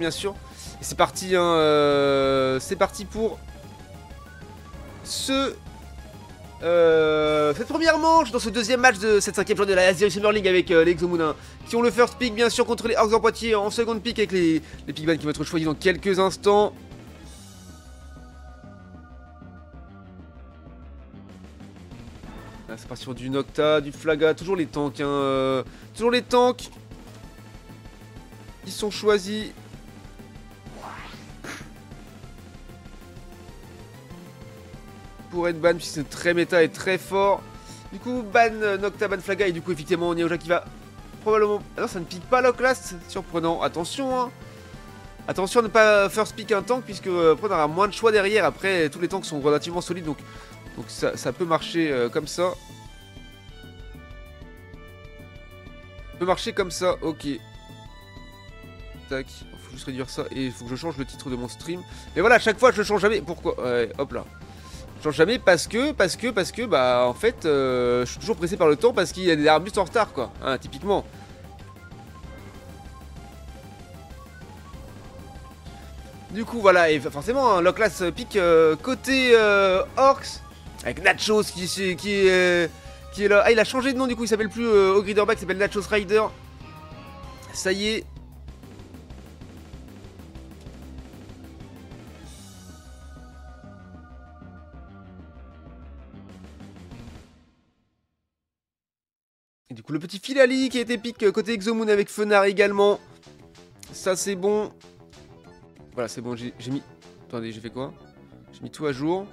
bien sûr. Et c'est parti, hein, c'est parti pour cette première manche dans ce deuxième match de cette 5ème journée de la Asia Summer League avec les Exomoon, hein, qui ont le first pick bien sûr contre les Orcs en Poitiers en seconde pick avec les Pigman qui vont être choisis dans quelques instants. C'est parti sur du Nocta, du Flaga, toujours les tanks, hein, toujours les tanks qui sont choisis. Pour être ban, puisque c'est très méta et très fort. Du coup, ban Nocta, ban Flaga, et du coup, effectivement, Neoja qui va probablement... Ah non, ça ne pique pas Locklast, surprenant. Attention, hein. Attention à ne pas first pick un tank, puisque après, on aura moins de choix derrière. Après, tous les tanks sont relativement solides, donc ça peut marcher comme ça. Ça peut marcher comme ça, ok. Tac, faut juste réduire ça, et il faut que je change le titre de mon stream. Mais voilà, à chaque fois, je le change jamais. Pourquoi? Hop là. Je change jamais parce que, bah, en fait, je suis toujours pressé par le temps parce qu'il y a des arbustes en retard, quoi, hein, typiquement. Du coup, voilà, et forcément, hein, Locklast pique côté Orcs, avec Nachos qui est là. Ah, il a changé de nom, du coup, il s'appelle plus Ogriderback, il s'appelle Nachos Rider. Ça y est. Et du coup, le petit Filali qui a été pick côté Exomoon avec Fenar également. Ça, c'est bon. Voilà, c'est bon, j'ai mis... Attendez, j'ai fait quoi? J'ai mis tout à jour.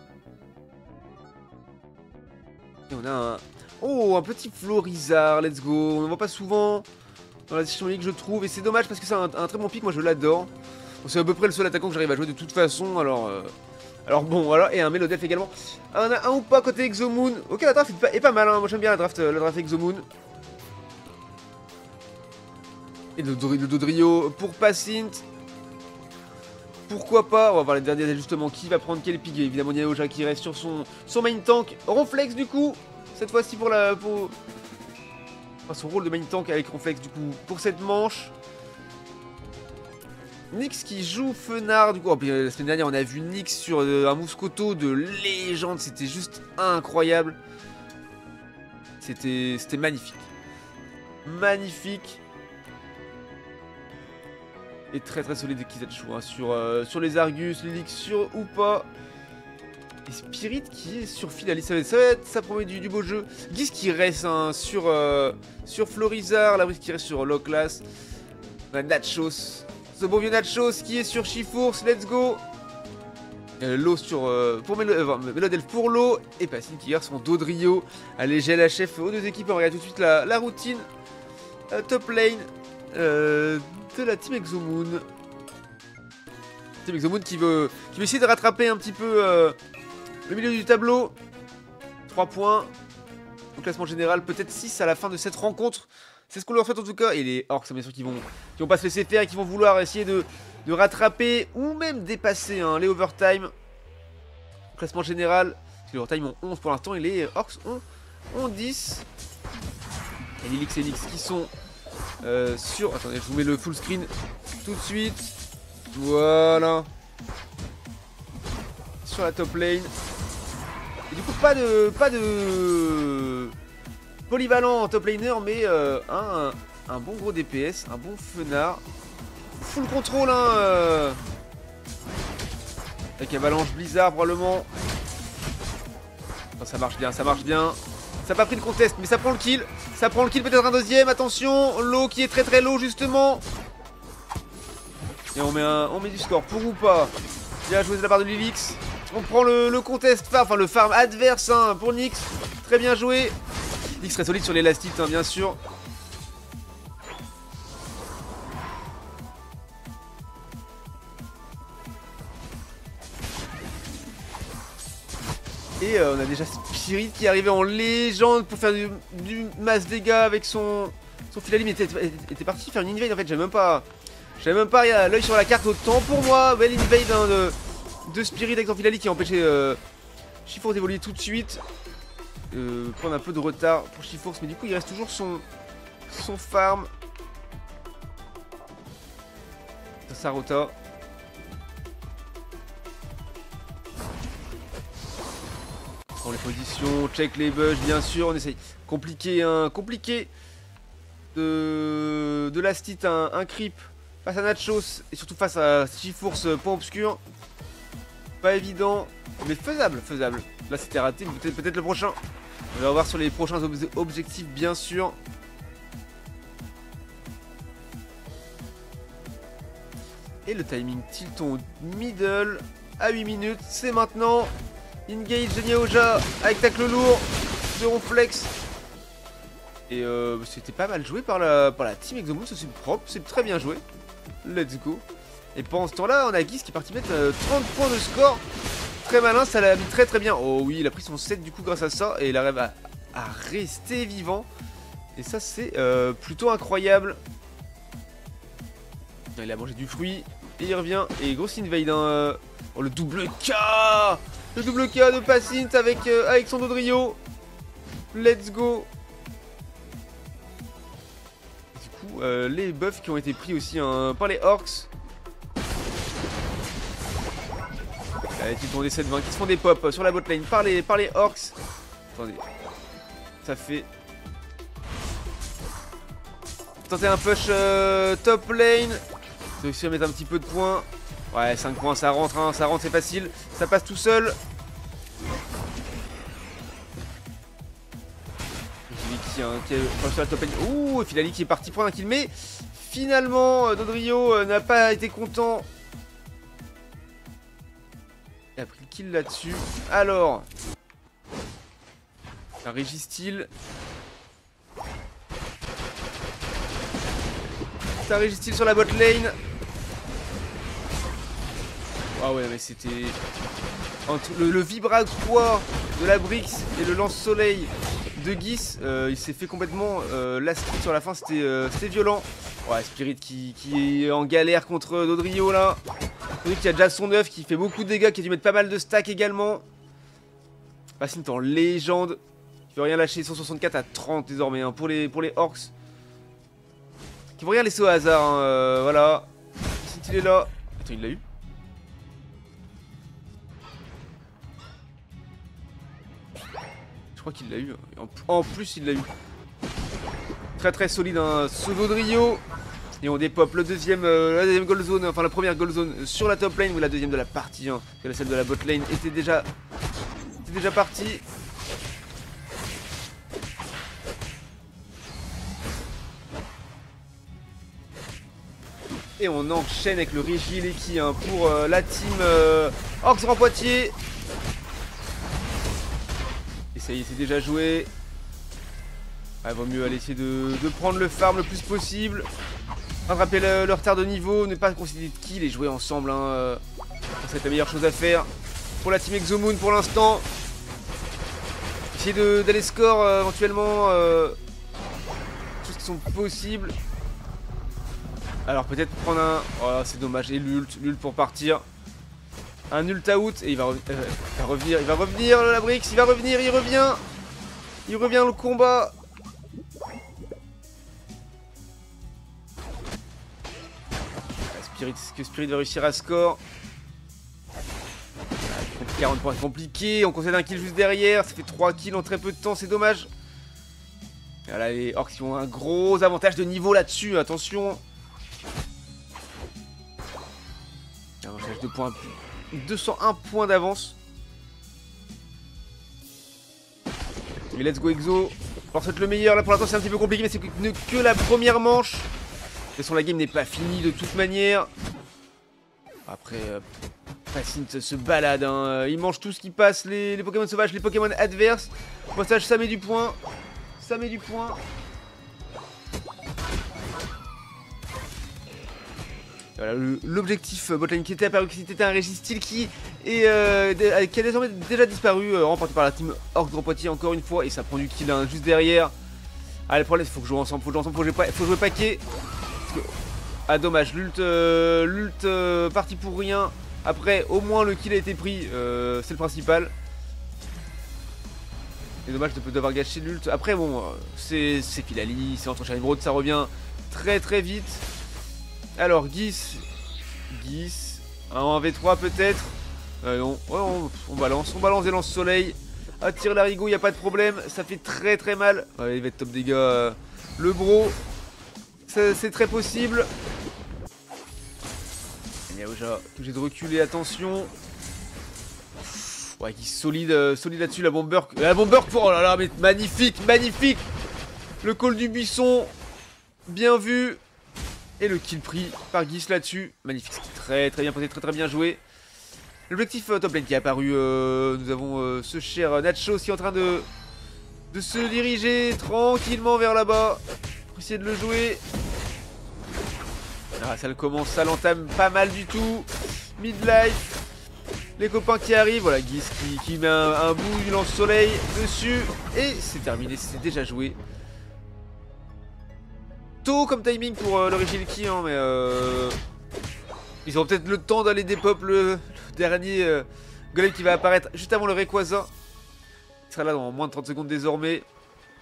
Et on a un... Oh, un petit Florizard, let's go. On ne voit pas souvent dans la Session League, je trouve. Et c'est dommage parce que c'est un très bon pick, moi je l'adore. C'est à peu près le seul attaquant que j'arrive à jouer de toute façon, alors... Alors bon, voilà, et un Melodelf également. On a un ou pas côté Exomoon. Ok, la draft est pas mal, hein. Moi j'aime bien la draft Exomoon. Et le Dodrio pour Passint. Pourquoi pas? On va voir les derniers ajustements. Qui va prendre quel pick? Évidemment, Neoja qui reste sur son main tank. Ronflex, du coup, cette fois-ci pour son rôle de main tank avec Ronflex, du coup, pour cette manche. Nyx qui joue Fenar, du coup. Oh, puis, la semaine dernière, on a vu Nyx sur un Mouscoto de légende. C'était juste incroyable. C'était magnifique. Magnifique. Et très solide Kizachu, hein, sur les Argus, l'Elixir ou pas. Et Spirit qui est sur Filali, ça promet du beau jeu. Giz qui reste, hein, sur Florizard, la qui reste sur Locklast. On a Nachos, ce beau vieux Nachos qui est sur Chifours, let's go. L'eau pour Melodelf pour l'eau. Et Passine qui garde son Dodrio. Allez, GLHF aux deux équipes, on regarde tout de suite la routine. Top lane. De la team Exomoon. Team Exomoon qui veut essayer de rattraper un petit peu le milieu du tableau. 3 points au classement général, peut-être 6 à la fin de cette rencontre. C'est ce qu'on leur souhaite en tout cas. Et les Orcs, bien sûr, qui vont pas se laisser faire et qui vont vouloir essayer de rattraper ou même dépasser, hein, les overtime. Au classement général, parce que les overtime ont 11 pour l'instant et les Orcs ont 10. Et les Lix et Lix qui sont... Attendez, je vous mets le full screen tout de suite. Voilà. Sur la top lane. Et du coup, pas de polyvalent en top laner, mais un bon gros DPS, un bon Fenar. Full contrôle, hein. Avec Avalanche Blizzard, probablement. Oh, ça marche bien, ça marche bien. Ça n'a pas pris le contest, mais ça prend le kill. Ça prend le kill, peut-être un deuxième. Attention, l'eau qui est très low, justement. Et on met du score pour ou pas. Bien joué de la part de Lilix. On prend le contest, enfin le farm adverse, hein, pour Nyx. Très bien joué. Nyx très solide sur l'élastite, hein, bien sûr. Et on a déjà Spirit qui est arrivé en légende pour faire du mass dégâts avec son Filali, mais était parti faire une invade en fait. J'avais même pas l'œil sur la carte, autant pour moi. Belle invade, hein, de Spirit avec son Filali qui a empêché Chifours d'évoluer tout de suite. Prendre un peu de retard pour Chifours, mais du coup il reste toujours son farm. Sarota. Prend les positions, check les bugs, bien sûr. On essaye. Compliqué, hein, compliqué de last hit un creep face à Nachos et surtout face à Chiforce point obscur. Pas évident, mais faisable, faisable. Là c'était raté, peut-être le prochain. On va voir sur les prochains objectifs, bien sûr. Et le timing tilton middle à 8 minutes, c'est maintenant. Engage de Nyaoja avec tacle lourd de Ronflex. Et c'était pas mal joué par la team Exomoon, ça c'est propre, c'est très bien joué. Let's go. Et pendant ce temps-là, on a Giz qui est parti mettre 30 points de score. Très malin, ça l'a mis très très bien. Oh oui, il a pris son set du coup grâce à ça. Et il arrive à rester vivant. Et ça c'est plutôt incroyable. Il a mangé du fruit. Et il revient. Et grosse invade. Hein, oh le double K. Le double K de Pacint avec son Dodrio. Let's go. Les buffs qui ont été pris aussi hein, par les Orcs. Allez, tu tombes des 7-20 qui se font des pops sur la botlane par les Orcs. Attendez. Ça fait. Tenter un push top lane. C'est réussi à mettre un petit peu de points. Ouais, 5 points, ça rentre, hein, c'est facile. Ça passe tout seul. Qui est sur la top lane. Ouh, Filali qui est parti prendre un kill, mais finalement Dodrio n'a pas été content. Il a pris le kill là-dessus. Alors, un Régistyle. Ça Régistyle sur la bot lane. Ah ouais, mais c'était entre le vibratoire de la Brix et le lance-soleil de Giz, il s'est fait complètement last hit sur la fin, c'était violent. Ouais, Spirit qui est en galère contre Dodrio là. Dodrio qui a déjà son œuf, qui fait beaucoup de dégâts, qui a dû mettre pas mal de stacks également. Pacint en légende, qui veut rien lâcher, 164 à 30 désormais hein, pour les Orcs. Qui vont rien laisser au hasard, hein, voilà. Pacint il est là. Attends, il l'a eu. Je crois qu'il l'a eu. En plus, il l'a eu. Très très solide, hein, ce Dodrio. Et on dépop la deuxième gold zone, enfin la première gold zone sur la top lane, ou la deuxième de la partie, hein, parce que celle de la bot lane était déjà partie. Et on enchaîne avec le Régileki hein, pour la team Orcs Grand Poitiers. Et ça y est, c'est déjà joué. Il vaut mieux aller essayer de prendre le farm le plus possible. Rattraper le retard de niveau, ne pas concéder de kill et jouer ensemble. Hein, c'est la meilleure chose à faire pour la team Exomoon pour l'instant. Essayer d'aller score éventuellement. Choses qui sont possibles. Alors peut-être prendre un... Oh c'est dommage. Et l'ult pour partir. Un ult out et il va revenir la Brix, il revient. Il revient le combat. Est-ce que Spirit va réussir à score? 40 points compliqué, on concède un kill juste derrière, ça fait 3 kills en très peu de temps, c'est dommage. Voilà, les Orcs qui ont un gros avantage de niveau là-dessus, attention. Avantage de points, 201 points d'avance. Et let's go Exo. Alors c'est le meilleur, là pour l'instant c'est un petit peu compliqué, mais c'est que la première manche. De toute façon la game n'est pas finie de toute manière. Après, Pacint se balade, hein. Il mange tout ce qui passe, les Pokémon sauvages, les Pokémon adverses. Au passage, ça met du point. Ça met du point. Voilà, l'objectif botlane qui était apparu, qui était un Régistyle qui a désormais déjà disparu, remporté par la team Orcs Grand Poitiers encore une fois. Et ça prend du kill hein, juste derrière. Ah, le problème, il faut jouer ensemble, faut jouer paquet. Parce que... Ah dommage, l'ult parti pour rien. Après au moins le kill a été pris, c'est le principal. C'est dommage d'avoir gâché l'ult. Après bon, c'est Filali, c'est entre Shining Road, ça revient très très vite. Alors Giz Geese. Un 1v3 peut-être. Non, ouais, on balance des lance-soleil. Attire l'arigot, y a pas de problème. Ça fait très très mal. Ouais, il va être top dégâts. Le bro. C'est très possible. Yaoja, obligé de reculer, attention. Ouais, qui solide là-dessus, la bomber. La bomber, oh là là, mais magnifique, magnifique. Le call du buisson, bien vu. Et le kill pris par Geese là-dessus. Magnifique, très très bien posé, très très bien joué. L'objectif top lane qui est apparu, nous avons ce cher Nachos qui est en train de se diriger tranquillement vers là-bas. Pour essayer de le jouer. Ah, ça le commence, ça l'entame pas mal du tout. Midlife. Les copains qui arrivent, voilà, Geese qui met un bout du lance-soleil dessus. Et c'est terminé, c'est déjà joué. Tôt comme timing pour le Rigilki, hein, mais ils auront peut-être le temps d'aller dépop le dernier golem qui va apparaître juste avant le Rayquaza. Il sera là dans moins de 30 secondes désormais.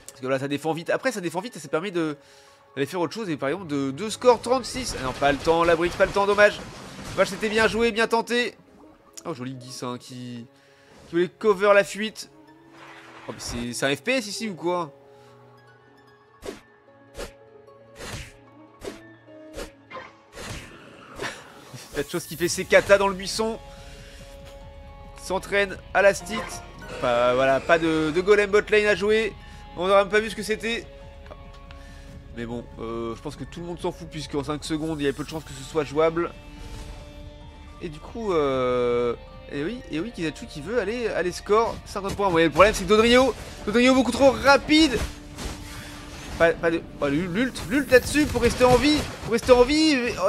Parce que là, ça défend vite. Après, ça défend vite et ça permet d'aller faire autre chose. Et par exemple, de score 36. Ah non, pas le temps, la brique, pas le temps, dommage. Dommage, c'était bien joué, bien tenté. Oh, joli Geese, hein, qui voulait cover la fuite. Oh, mais c'est un FPS ici ou quoi? Cette chose qui fait ses katas dans le buisson. S'entraîne à la stit. Enfin, voilà, pas de golem bot lane à jouer. On n'aurait même pas vu ce que c'était. Mais bon, je pense que tout le monde s'en fout puisqu'en 5 secondes, il y a peu de chances que ce soit jouable. Et du coup, et oui, Kizachu qui veut aller score 50 points. Ouais, le problème c'est que Dodrio beaucoup trop rapide. Pas de... Oh, l'ult là-dessus pour rester en vie. Oh,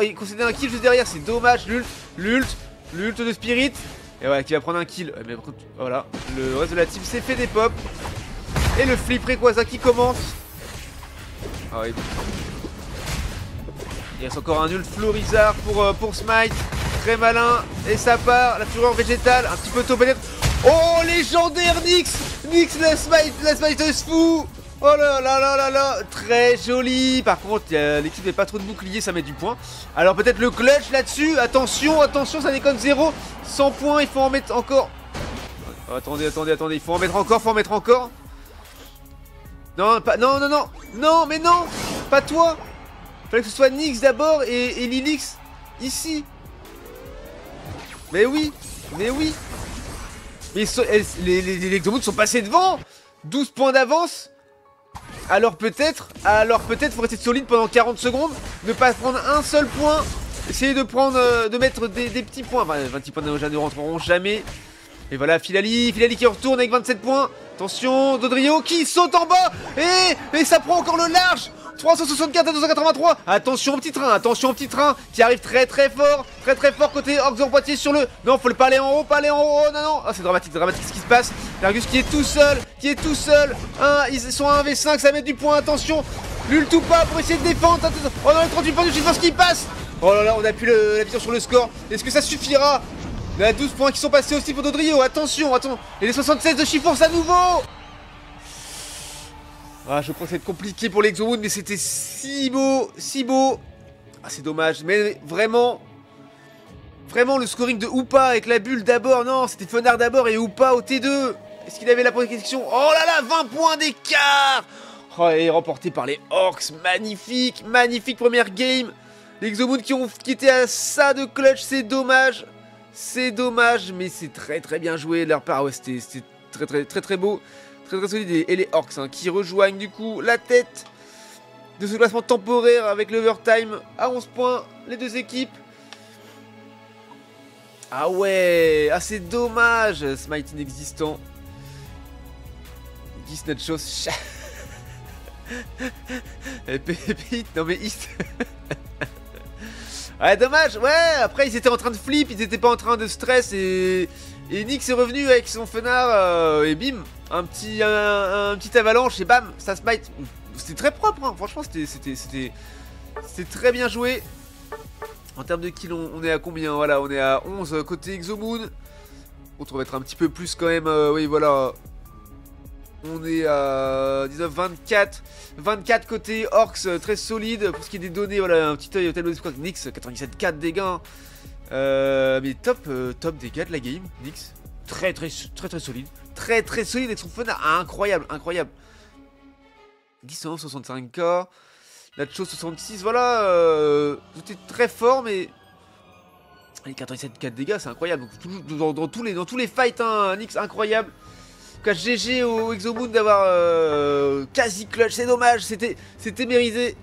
il concédait un kill juste derrière, c'est dommage. L'ult de Spirit. Et voilà, qui va prendre un kill. Mais par contre, voilà, le reste de la team s'est fait des pop. Et le flip Rayquaza qui commence. Ah oui. Il reste encore un ult Florizard pour Smite. Très malin. Et ça part. La fureur végétale. Un petit peu tôt peut-être. Oh, légendaire Nyx. La Smite se fout. Oh là là là là là. Très joli. Par contre, l'équipe n'est pas trop de bouclier. Ça met du point. Alors peut-être le clutch là-dessus. Attention, ça déconne 0. 100 points. Il faut en mettre encore. Oh, attendez. Il faut en mettre encore. Non, mais non. Pas toi. Fallait que ce soit Nyx d'abord et Lilix ici. Mais oui. Mais les Exomoons sont passés devant. 12 points d'avance. Alors peut-être faut rester solide pendant 40 secondes. Ne pas prendre un seul point. Essayer de mettre des petits points. Enfin, 20 petits points ne rentreront jamais. Et voilà, Filali qui retourne avec 27 points. Attention, Dodrio qui saute en bas. Et ça prend encore le large. 364 à 283. Attention au petit train qui arrive très très fort côté Orcs Poitiers sur le... Non, faut pas aller en haut, Oh non. Ah, c'est dramatique ce qui se passe. Largus qui est tout seul. Ils sont à 1v5, ça met du point, attention. L'ult ou pas pour essayer de défendre. Oh non, les 38 points de Chiffre qui passe. Oh là là, on a plus la vision sur le score. Est-ce que ça suffira? Il y a 12 points qui sont passés aussi pour Dodrio. Attention. Et les 76 de Chiffre à nouveau. Ah, je crois que ça va être compliqué pour l'Exomoon, mais c'était si beau. Ah, c'est dommage, mais vraiment le scoring de Hoopa avec la bulle d'abord. Non, c'était Fenard d'abord et Hoopa au T2. Est-ce qu'il avait la protection? Oh là là, 20 points d'écart. Oh, et remporté par les Orcs. Magnifique première game. Les Exomoon qui étaient à ça de clutch, c'est dommage. Mais c'est très très bien joué de leur part. Ouais, c'était très beau. Très solide. Et les Orcs qui rejoignent du coup la tête de ce classement temporaire avec l'overtime à 11 points, les deux équipes. Ah ouais, c'est dommage. Smite inexistant. Geese Nachos. Non mais East. Ouais, dommage. Ouais, après ils étaient en train de flip, ils étaient pas en train de stress et Nyx est revenu avec son Fenard et bim, un petit avalanche et bam, ça smite. C'était très propre, hein. Franchement c'était très bien joué. En termes de kills, on est à combien? Voilà, on est à 11 côté Exomoon. On va être un petit peu plus quand même, oui voilà. On est à 19, 24 côté Orcs, très solide. Pour ce qui est des données, voilà, un petit œil au tableau de squad. Nyx, 97,4 dégâts. Mais top dégâts de la game, Nyx. Très solide. Très solide avec son fun incroyable. 10 65k. Nacho 66, voilà. C'était très fort, mais. Les 87k de dégâts, c'est incroyable. Donc, dans tous les fights, hein, Nyx incroyable. En tout cas, GG au Exomoon d'avoir quasi clutch, c'est dommage, c'était mérité.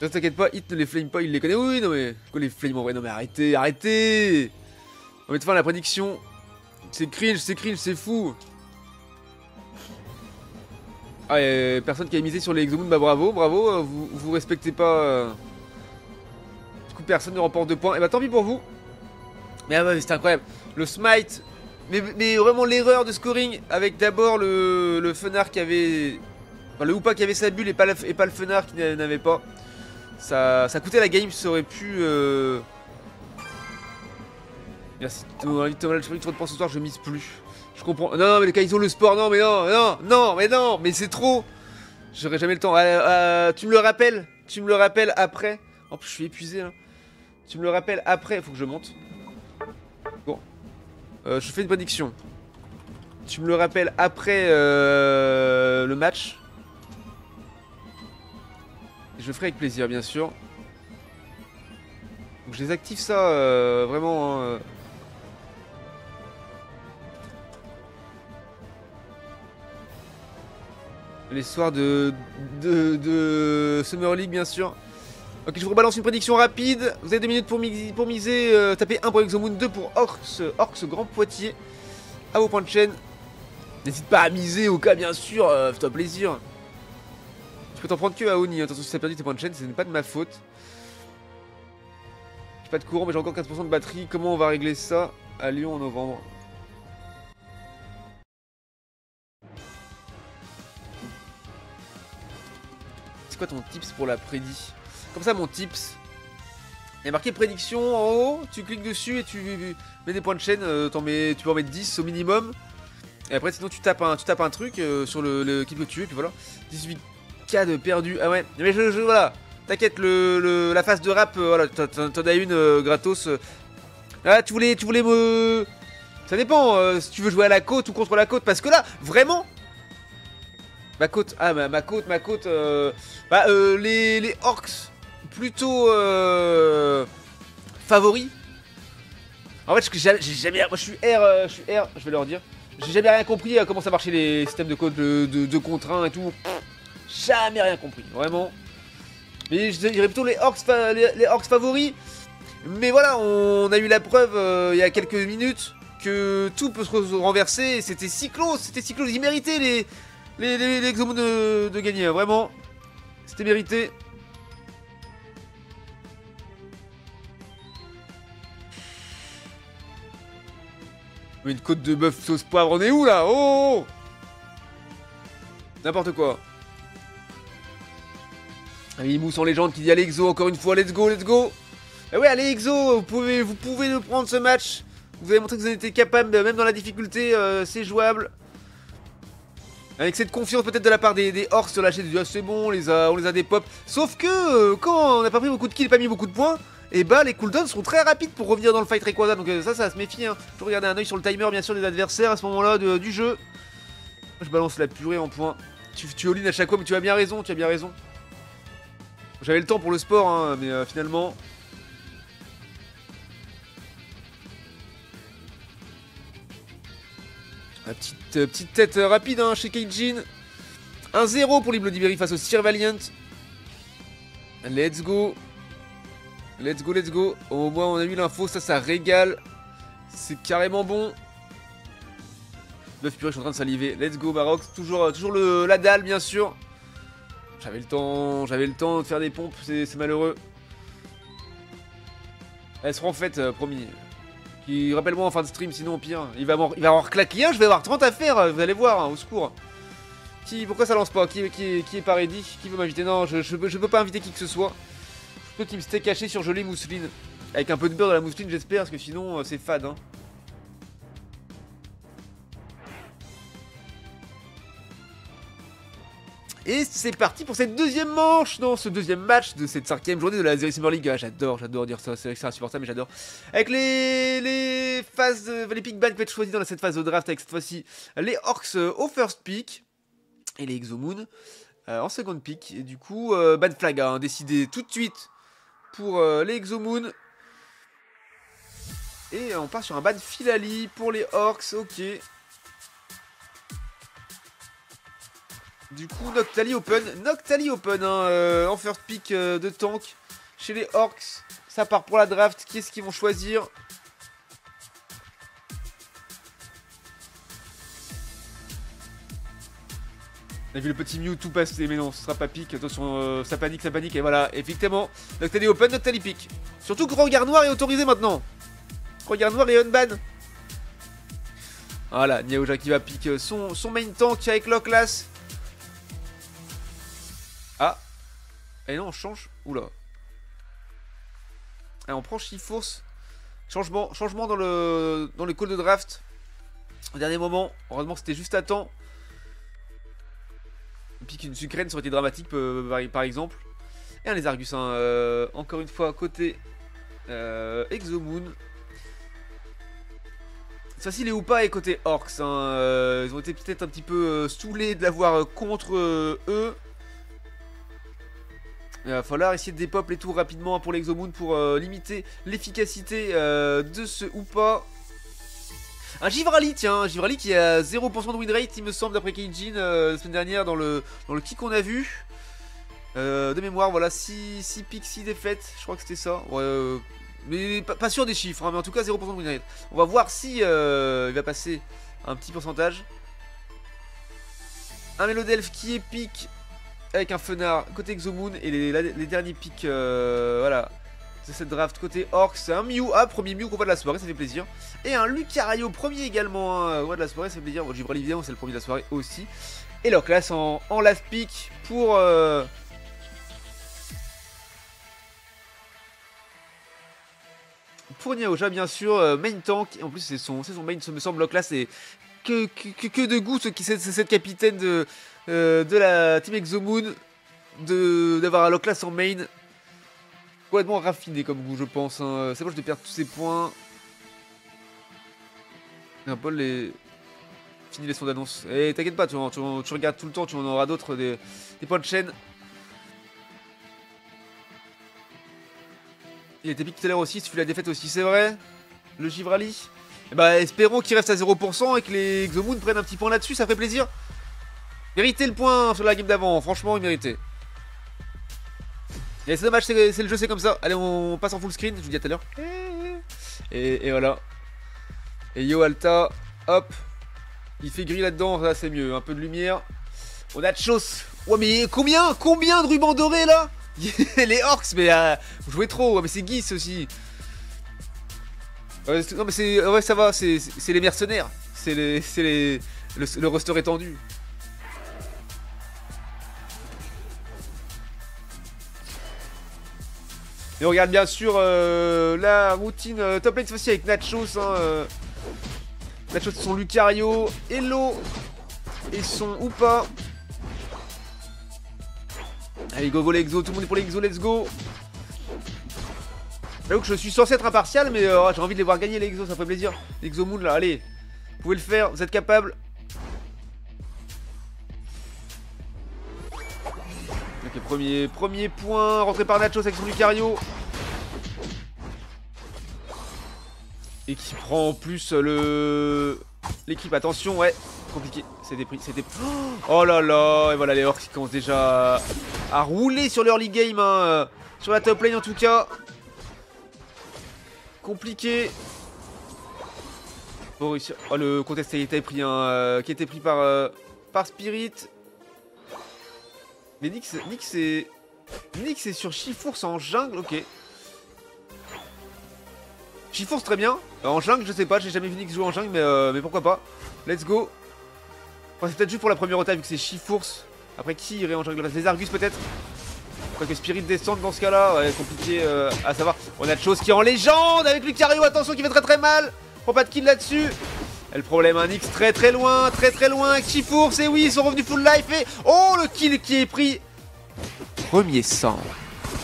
Ne t'inquiète pas, Hit ne les flame pas, il les connaît. Oui, non mais. Quoi les flame en vrai? Non mais arrêtez. On va mettre fin à la prédiction. C'est cringe, c'est fou. Ah, et personne qui a misé sur les Exomoon, bah bravo, vous respectez pas. Du coup, personne ne remporte de points. Et bah tant pis pour vous. Mais ah ouais, c'était incroyable. Le smite. Mais vraiment l'erreur de scoring avec d'abord le Fenard qui avait. Enfin, le Hoopa qui avait sa bulle et pas le Fenard qui n'avait pas. Ça coûtait la game, ça aurait pu. Merci Thomas, je trop de points ce soir, je mise plus. Je comprends. Non, mais les Kaizo, le sport, non, mais non, mais c'est trop. J'aurais jamais le temps. Tu me le rappelles après. En plus, je suis épuisé là. Tu me le rappelles après, il faut que je monte. Bon. Je fais une prédiction. Tu me le rappelles après le match. Et je le ferai avec plaisir, bien sûr. Donc, je désactive ça vraiment. Hein, les soirs de Summer League, bien sûr. Ok, je vous rebalance une prédiction rapide. Vous avez 2 minutes pour miser. Tapez 1 pour Exomoon, 2 pour Orcs Grand Poitiers. À vos points de chaîne. N'hésite pas à miser au cas, bien sûr. Fais-toi plaisir. Tu peux t'en prendre que à Oni. Attention, si t'as perdu tes points de chaîne, ce n'est pas de ma faute. J'ai pas de courant, mais j'ai encore 4% de batterie. Comment on va régler ça à Lyon en novembre? C'est quoi ton tips pour la prédit? Comme ça, mon tips. Il y a marqué prédiction en haut. Tu cliques dessus et tu mets des points de chaîne. Tu peux en mettre 10 au minimum. Et après, sinon, tu tapes un truc sur l'équipe que tu veux. Et puis voilà. 18k de perdu. Ah ouais. Mais voilà. T'inquiète, la phase de rap, voilà. T'en as une gratos. Ah, tu voulais me. Ça dépend si tu veux jouer à la côte ou contre la côte. Parce que là, vraiment. Ma côte, ma côte, les orcs plutôt favoris. En fait, j'ai jamais, moi je suis R, je vais leur dire. J'ai jamais rien compris à comment ça marchait les systèmes de code de contre 1 et tout. Jamais rien compris, vraiment. Mais je dirais plutôt les orcs favoris. Mais voilà, on a eu la preuve il y a quelques minutes que tout peut se renverser. C'était Cyclos, ils méritaient les Exomoon de gagner, vraiment. C'était mérité. Mais une côte de bœuf sauce poivre, on est où là? Oh! N'importe quoi. Mimous en légende qui dit allez Exo, encore une fois, let's go. Eh ouais, allez Exo, vous pouvez le prendre ce match. Vous avez montré que vous en étiez capable, même dans la difficulté, c'est jouable. Avec cette confiance peut-être de la part des orcs sur la chaîne, ah, c'est bon, on les a des pop. Sauf que quand on n'a pas pris beaucoup de kills et pas mis beaucoup de points, et bah les cooldowns sont très rapides pour revenir dans le fight Rayquaza. Donc ça se méfie. Hein. Faut regarder un oeil sur le timer bien sûr des adversaires à ce moment-là du jeu. Je balance la purée en point. Tu all-in à chaque fois, mais tu as bien raison, J'avais le temps pour le sport, hein, mais finalement. La petite tête rapide hein, chez Keijin. 1-0 pour les Bloody Berry face au Sir Valiant. Let's go. Au moins on a eu l'info, ça régale. C'est carrément bon. Bœuf purée, je suis en train de saliver. Let's go Barox. Toujours la dalle bien sûr. J'avais le temps de faire des pompes, c'est malheureux. Elles seront faites, promis. Rappelle-moi en fin de stream, sinon au pire, il va avoir claqué un, je vais avoir 30 à faire, vous allez voir, hein, au secours. Pourquoi ça lance pas? Qui est pas ready? Qui veut m'inviter? Non, je peux pas inviter qui que ce soit. Je peux qu'il me stay caché sur jolie mousseline. Avec un peu de beurre dans la mousseline, j'espère, parce que sinon, c'est fade, hein. Et c'est parti pour cette deuxième manche, non, ce deuxième match de cette 5ème journée de la Zeri Summer League. Ah, j'adore dire ça, c'est vrai que c'est insupportable, mais j'adore. Avec les phases, les pick ban qui peuvent être choisis dans cette phase de draft, avec cette fois-ci les Orcs au first pick et les Exomoon en second pick. Et du coup, ban flag a décidé tout de suite pour les Exomoon. Et on part sur un ban Filali pour les Orcs, ok. Du coup, Noctali open, hein, en first pick de tank chez les Orcs. Ça part pour la draft. Qui est-ce qu'ils vont choisir? On a vu le petit Mewtwo passer, mais non, ce sera pas pick. Attention, ça panique, et voilà, effectivement, Noctali open, Noctali pick. Surtout que Regard Noir est autorisé maintenant. Regard Noir et unban. Voilà, Niaoja qui va pick son main tank avec Locklas. Ah. Et non, on change. Oula. Ah, on prend Shiforce. Changement dans le call de draft. Au dernier moment. Heureusement que c'était juste à temps. Pique une sucrène, ça aurait été dramatique par exemple. Et un les Argus, hein, encore une fois côté Exomoon. Cette fois-ci les Hoopa et côté Orcs, hein, ils ont été peut-être un petit peu saoulés de l'avoir contre eux. Il va falloir essayer de dépop les tours rapidement pour l'Exomoon pour limiter l'efficacité de ce Hoopa. Un Givrali, tiens, un Givrali qui a 0% de win rate, il me semble, d'après Keijin la semaine dernière dans le kick qu'on a vu. De mémoire, voilà, 6 picks, 6 défaites, je crois que c'était ça. Ouais, mais pas sûr des chiffres, hein, mais en tout cas 0% de win rate. On va voir si il va passer un petit pourcentage. Un Mélodelph qui est pick avec un Fenard côté Exomoon et les derniers picks, voilà. C'est cette draft côté Orcs, c'est un Mew, premier Mew qu'on voit de la soirée, ça fait plaisir. Et un Lucario, premier également, qu'on voit de la soirée, ça fait plaisir. Bon, Givrali évidemment, c'est le premier de la soirée aussi. Et leur classe en last pick pour... pour Niaoja, bien sûr, main tank. Et en plus, c'est son main, ça me semble, leur classe, et que de goût, c'est cette capitaine de la team Exomoon, d'avoir un Locklas en main. Complètement raffiné comme goût, je pense, hein. C'est moche de perdre tous ces points. Un peu fini les sons d'annonce. Et t'inquiète pas, tu regardes tout le temps, tu en auras d'autres, des points de chaîne. Il était piqué tout à l'heure aussi, il suffit la défaite aussi, c'est vrai. Le Givrali. Et bah espérons qu'il reste à 0% et que les Exomoon prennent un petit point là-dessus, ça ferait plaisir. Mériter le point sur la game d'avant, franchement, il méritait. Et c'est dommage, c'est le jeu, c'est comme ça. Allez, on passe en full screen, je vous dis à tout à l'heure. Et voilà. Et Yo Alta, hop. Il fait gris là-dedans, là c'est mieux. Un peu de lumière. On a de choses. Ouais, mais combien de rubans dorés là? Les Orcs, mais vous jouez trop. Ouais, mais c'est Geese aussi. Non, mais c'est. Ouais, ça va, c'est les mercenaires. C'est le roster étendu. Et on regarde bien sûr la routine top lane cette fois-ci avec Nachos. Hein, Nachos, son Lucario, Hello et son Hoopa. Allez, go les exos, tout le monde est pour les exos, let's go. J'avoue que je suis censé être impartial, mais j'ai envie de les voir gagner les exos, ça fait plaisir. Les Exomoon là, allez, vous pouvez le faire, vous êtes capable. Ok, premier point, rentré par Nachos avec son Lucario. Et qui prend en plus l'équipe, attention, ouais, compliqué, c'était pris. Oh là là, et voilà les Orcs qui commencent déjà à rouler sur l'early game, hein, sur la top lane en tout cas. Compliqué. Pour réussir. Oh, le contest qui a été pris, hein, qui a été pris par Spirit. Mais Nyx c'est sur Shiforce en jungle, ok. Shiforce très bien. En jungle, je sais pas, j'ai jamais vu Nyx jouer en jungle, mais pourquoi pas. Let's go. Enfin, c'est peut-être juste pour la première rota vu que c'est Shiforce. Après, qui irait en jungle? Les Argus peut-être. Quoique Spirit descende dans ce cas-là, ouais, compliqué à savoir. On a de choses qui est en légende avec Lucario, attention qui fait très très mal. Prends pas de kill là-dessus. Et le problème, un Nyx très loin, très loin. Chifours, et oui, ils sont revenus full life. Et oh, le kill qui est pris. Premier sang.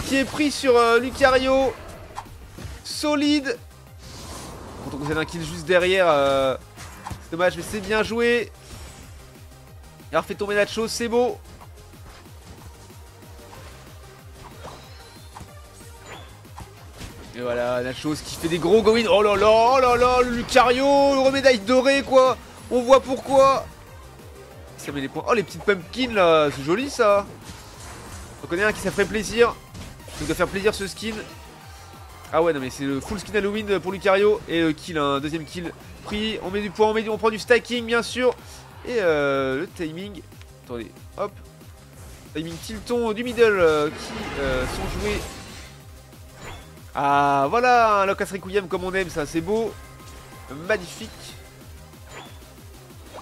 Qui est pris sur Lucario. Solide. Quand on concède un kill juste derrière, c'est dommage, mais c'est bien joué. Alors fait tomber Nacho, c'est beau. Et voilà, Nachos qui fait des gros go-in. Oh là là, le Lucario, le remédaille doré quoi. On voit pourquoi. Ça met les points. Oh, les petites pumpkins là, c'est joli ça. On connaît un qui ça ferait plaisir. Ça doit faire plaisir ce skin. Ah ouais, non mais c'est le full skin Halloween pour Lucario. Et le kill, un deuxième kill pris. On met du point, on prend du stacking bien sûr. Et le timing. Attendez, hop. Timing tilton du middle qui sont joués. Ah voilà, un Locas Requiem comme on aime, ça c'est beau. Magnifique.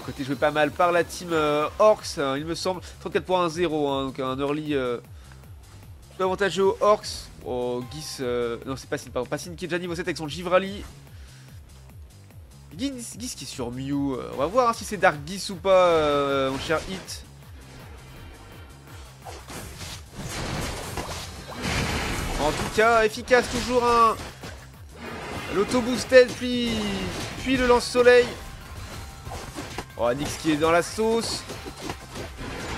Côté joué pas mal par la team Orcs, il me semble. 34.10, hein, donc un early peu avantageux aux Orcs. Oh, Gis, non c'est Passine, pardon. Passine qui est déjà niveau 7 avec son Givrali. Gis qui est sur Mew. On va voir hein, si c'est Dark Gis ou pas, mon cher Hit. En tout cas, efficace toujours un l'auto-boosted, puis le lance-soleil. Oh, Nyx qui est dans la sauce.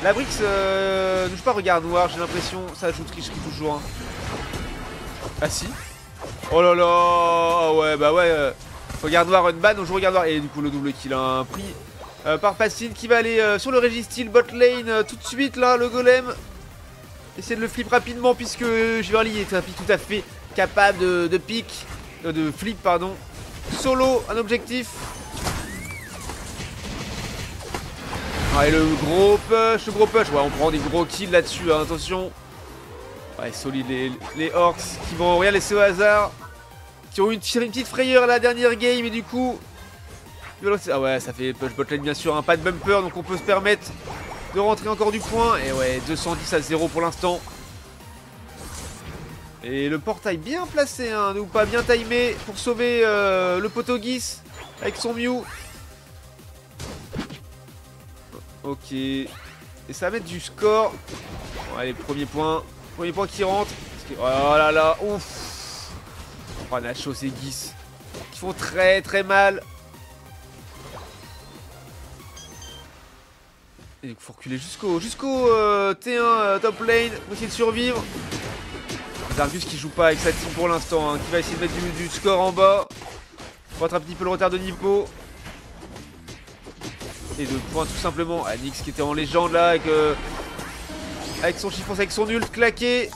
La Brix ne joue pas regard noir, j'ai l'impression. Ça joue tricherie toujours. Hein. Ah si. Oh là là. Ah ouais, bah ouais. Regard noir, unban, on joue regard noir. Et du coup, le double kill a un prix par Passine qui va aller sur le Registeel bot lane tout de suite là, le golem. Essayer de le flip rapidement puisque Giverly est tout à fait capable de pick, de flip pardon. Solo, un objectif. Ah, et le gros push, ouais on prend des gros kills là-dessus, hein, attention. Ouais solide les Orcs qui vont rien laisser au hasard. Qui ont tiré une petite frayeur à la dernière game et du coup... Ah ouais ça fait push botlane bien sûr, hein, pas de bumper donc on peut se permettre de rentrer encore du point. Et ouais 210 à 0 pour l'instant. Et le portail bien placé hein, ou pas bien timé pour sauver le Potogis avec son Mew. Ok. Et ça va mettre du score. Bon, allez premier point qui rentre. Oh là là, ouf. Oh Nachos et Gis qui font très mal. Et il faut reculer jusqu'au T1 top lane pour essayer de survivre. Zargus qui joue pas avec sa team pour l'instant, hein, qui va essayer de mettre du score en bas. Pour être un petit peu le retard de niveau. Et de points tout simplement. Ah, Nyx qui était en légende là avec son chiffon, avec son ult claqué.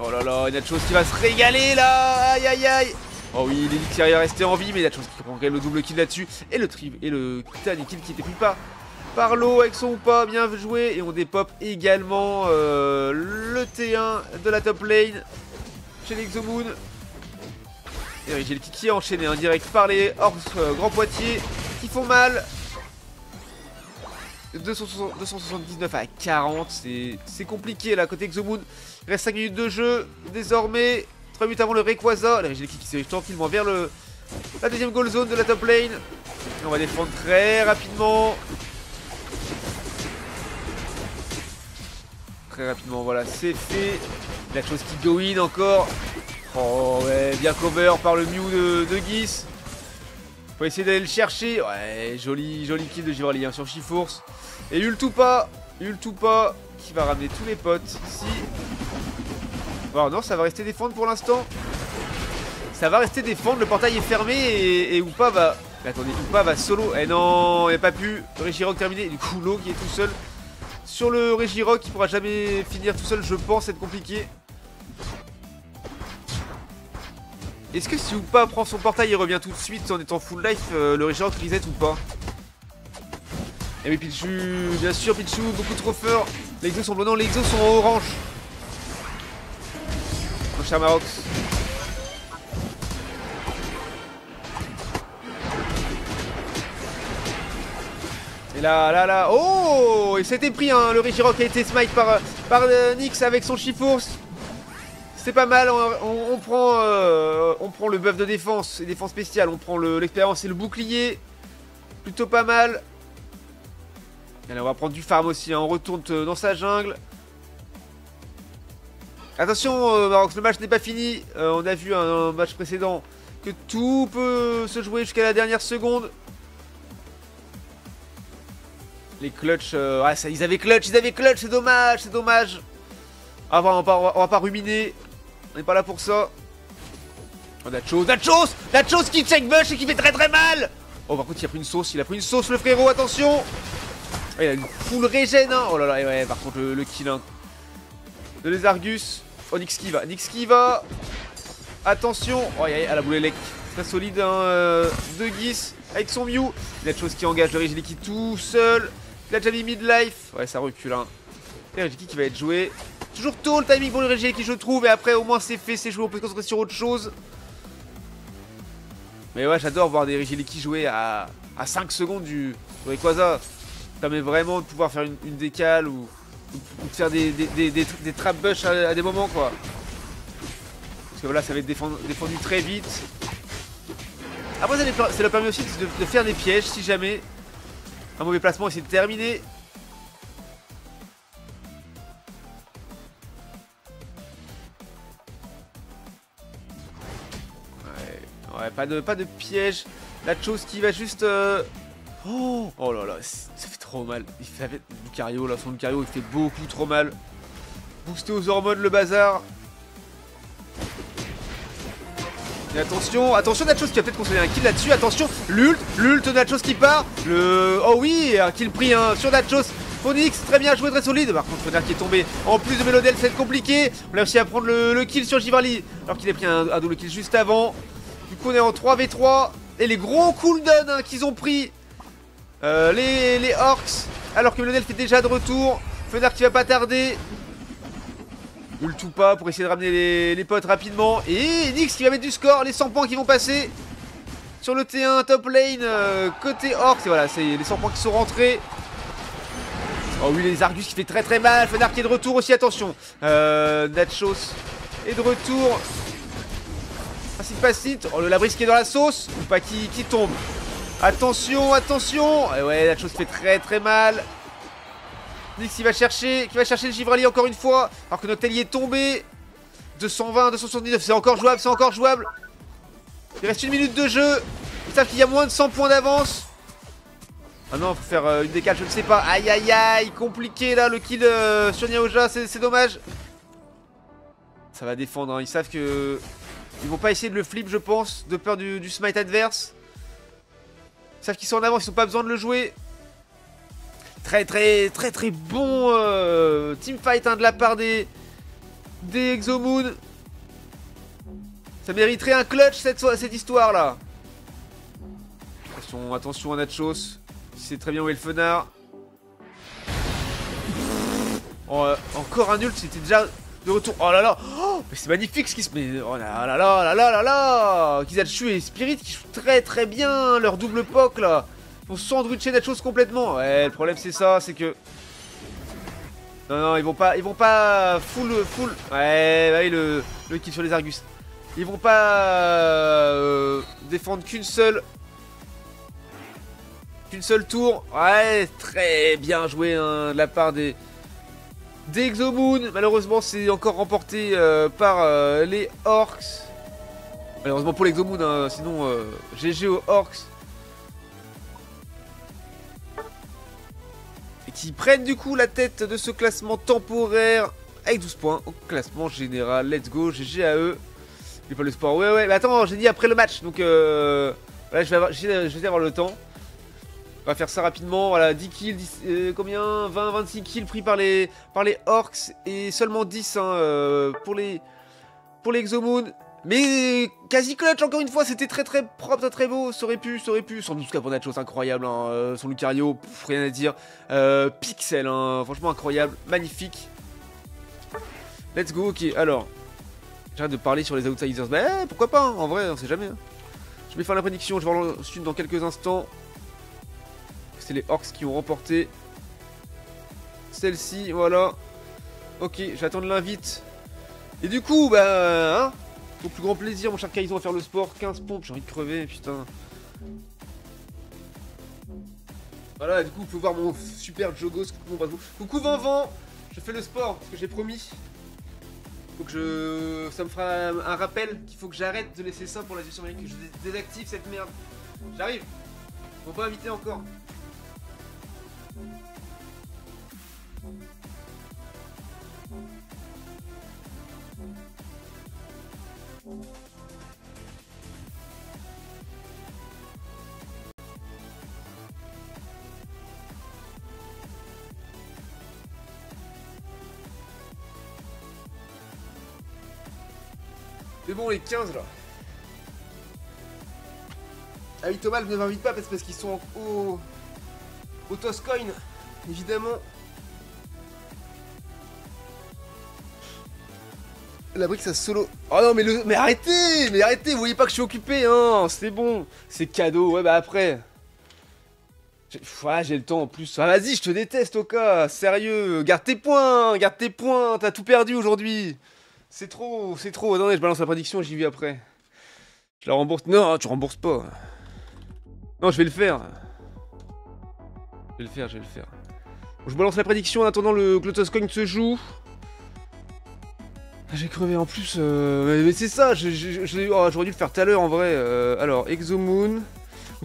Oh là là, Nachos qui va se régaler là. Aïe aïe aïe. Oh oui, l'élixir est resté en vie, mais Nachos qui prend quand même le double kill là-dessus. Et le dernier kill qui était pris par l'eau avec son ou pas, bien joué. Et on dépop également le T1 de la top lane chez les Exomoon. Et j'ai le Kiki enchaîné en direct par les Orcs Grand Poitiers qui font mal. 279 à 40, c'est compliqué là côté Exomoon. Il reste 5 minutes de jeu désormais. 3 minutes avant le Rayquaza. Là j'ai le Kiki qui se dirige tranquillement vers la deuxième goal zone de la top lane. Et on va défendre très rapidement. Très rapidement, voilà, c'est fait. La chose qui go in encore. Oh ouais, bien cover par le Mew de Gis. Faut essayer d'aller le chercher. Ouais, joli kill de Giverly hein, sur Chifours. Et Ultupa qui va ramener tous les potes ici. Bon, non, ça va rester défendre pour l'instant. Ça va rester défendre, le portail est fermé et Upa va... Mais attendez, Upa va solo. Eh non, il n'a pas pu. Le Regirock terminé. Du coup, Lo qui est tout seul. Sur le Regirock, il pourra jamais finir tout seul, je pense, être compliqué. Est-ce que si Upa prend son portail et revient tout de suite en étant full life, le Regirock reset ou pas? Et oui, Pichu, bien sûr, Pichu, beaucoup trop fort. Les exos sont bleus, non, les exos sont en orange. Mon cher Marox. Et là, oh, et c'était pris, hein, le Regirock a été smite par Nyx avec son Chifours. C'est pas mal, on prend le buff de défense et défense spéciale, on prend l'expérience et le bouclier. plutôt pas mal. Allez, on va prendre du farm aussi, hein. On retourne dans sa jungle. Attention, Marox, le match n'est pas fini. On a vu un match précédent que tout peut se jouer jusqu'à la dernière seconde. Les clutch, ouais, ça, ils avaient clutch, c'est dommage, c'est dommage. Ah, on va pas ruminer. On n'est pas là pour ça. Oh, Nachos qui check bush et qui fait très très mal. Oh, par contre, il a pris une sauce, le frérot, attention. Oh, il a une full régène, hein. Oh là là, ouais, par contre, le kill, hein, de les Argus. Oh, Nyx qui va. Attention. Oh, à la boule élec. Très solide, hein, de Gis avec son Mew. Nachos qui engage le Regiliki tout seul. Il a déjà mis midlife. Ouais, ça recule, hein. Et Regiliki qui va être joué. Toujours tôt le timing pour le Regiliki, je trouve. Et après, au moins, c'est fait, c'est joué. On peut se concentrer sur autre chose. Mais ouais, j'adore voir des Regiliki jouer à 5 secondes du Rayquaza. Ça permet vraiment de pouvoir faire une décale ou de faire des trap bush à des moments, quoi. Parce que voilà, ça va être défendu très vite. Après, ça leur permet aussi de faire des pièges si jamais un mauvais placement et c'est terminé. Ouais, pas de piège. La chose qui va juste... Oh là là, ça fait trop mal. Lucario, là, son Lucario, il fait beaucoup trop mal. Boosté aux hormones, le bazar. Et attention, Nachos qui va peut-être conseiller un kill là-dessus. Attention, l'ult Nachos qui part. Oh oui, un kill pris, hein, sur Nachos. Phoenix, très bien joué, très solide. Par contre, Fenner qui est tombé en plus de Melodel, ça va être compliqué. On a réussi à prendre le kill sur Givarli, alors qu'il a pris un double kill juste avant. Du coup, on est en 3v3. Et les gros cooldowns, hein, qu'ils ont pris les Orcs, alors que Melodel fait déjà de retour. Fenner qui va pas tarder. Ult ou pas pour essayer de ramener les potes rapidement. Et Nyx qui va mettre du score. Les 100 points qui vont passer sur le T1 top lane côté Orcs. Et voilà, c'est les 100 points qui sont rentrés. Oh oui, les Argus qui fait très très mal. Fenner qui est de retour aussi, attention. Nachos est de retour. Facile. Oh, le Labris qui est dans la sauce. Ou pas qui tombe. Attention. Et ouais, Nachos qui fait très très mal. Nyx qui va chercher le Givrali encore une fois. Alors que Noctali est tombé. 220, 279, c'est encore jouable. Il reste 1 minute de jeu. Ils savent qu'il y a moins de 100 points d'avance. Ah non, faut faire une décale, je ne sais pas. Aïe, compliqué là, le kill sur Niaoja, c'est dommage. Ça va défendre, hein. Ils savent que... Ils vont pas essayer de le flip, je pense, de peur du smite adverse. Ils savent qu'ils sont en avance, ils n'ont pas besoin de le jouer. Très bon teamfight, hein, de la part des Exomoon. Ça mériterait un clutch cette histoire là. Attention à Nachos. Il sait très bien où est le Fenard. Oh, encore un ult, c'était déjà de retour. Oh là là, oh, mais c'est magnifique ce qui se met. Oh là là. Kizachu et Spirit qui jouent très bien leur double poke là. Ils vont sandwicher Nachos complètement. Ouais, le problème c'est ça, c'est que... Non, ils vont pas full. Ouais, le kill sur les Argus. Ils vont pas défendre qu'une seule tour. Ouais, très bien joué, hein, de la part des Exomoon. Malheureusement, c'est encore remporté par les Orcs. Malheureusement pour les Exomoon, hein, sinon GG aux Orcs. Et qui prennent du coup la tête de ce classement temporaire avec 12 points au classement général. Let's go, GG à eux. J'ai pas le sport. Ouais, mais attends, j'ai dit après le match. Donc voilà, je vais avoir le temps. On va faire ça rapidement. Voilà, 10 kills, combien 20, 26 kills pris par les Orcs et seulement 10, hein, pour les Exomoon. Mais quasi clutch encore une fois, c'était très propre, très beau, ça aurait pu, sans doute pour Nachos, incroyable, hein, son Lucario, rien à dire, Pixel, hein, franchement incroyable, magnifique. Let's go, ok, alors, j'arrête de parler sur les Outsiders, bah pourquoi pas, hein, en vrai, on sait jamais. Hein. Je vais faire la prédiction, je vais voir le sud dans quelques instants. C'est les Orcs qui ont remporté celle-ci, voilà. Ok, j'attends de l'invite. Et du coup, bah, hein, au plus grand plaisir, mon cher Kaizo, à faire le sport. 15 pompes, j'ai envie de crever, putain. Voilà, du coup, vous pouvez voir mon super jogos. Coucou, mon bravo. Coucou, Vanvan. Je fais le sport, parce que j'ai promis. Faut que je... Ça me fera un rappel qu'il faut que j'arrête de laisser ça pour la gestion américaine, que je désactive cette merde. J'arrive. Faut pas inviter encore. C'est bon, les 15 là. Ah oui, Thomas ne m'invite pas parce qu'ils sont au Toscoin, évidemment. La brique ça solo. Oh non mais arrêtez, vous voyez pas que je suis occupé hein, c'est bon. C'est cadeau, ouais bah après. J'ai le temps en plus. Ah vas-y, je te déteste Oka, sérieux, garde tes points, t'as tout perdu aujourd'hui. C'est trop. Attendez, je balance la prédiction, j'y vais après. Je la rembourse. Non, tu rembourses pas. Non, je vais le faire. Je vais le faire. Bon, je balance la prédiction en attendant que le Toscoin se joue. J'ai crevé en plus. Mais c'est ça, j'aurais dû le faire tout à l'heure en vrai. Alors, Exomoon.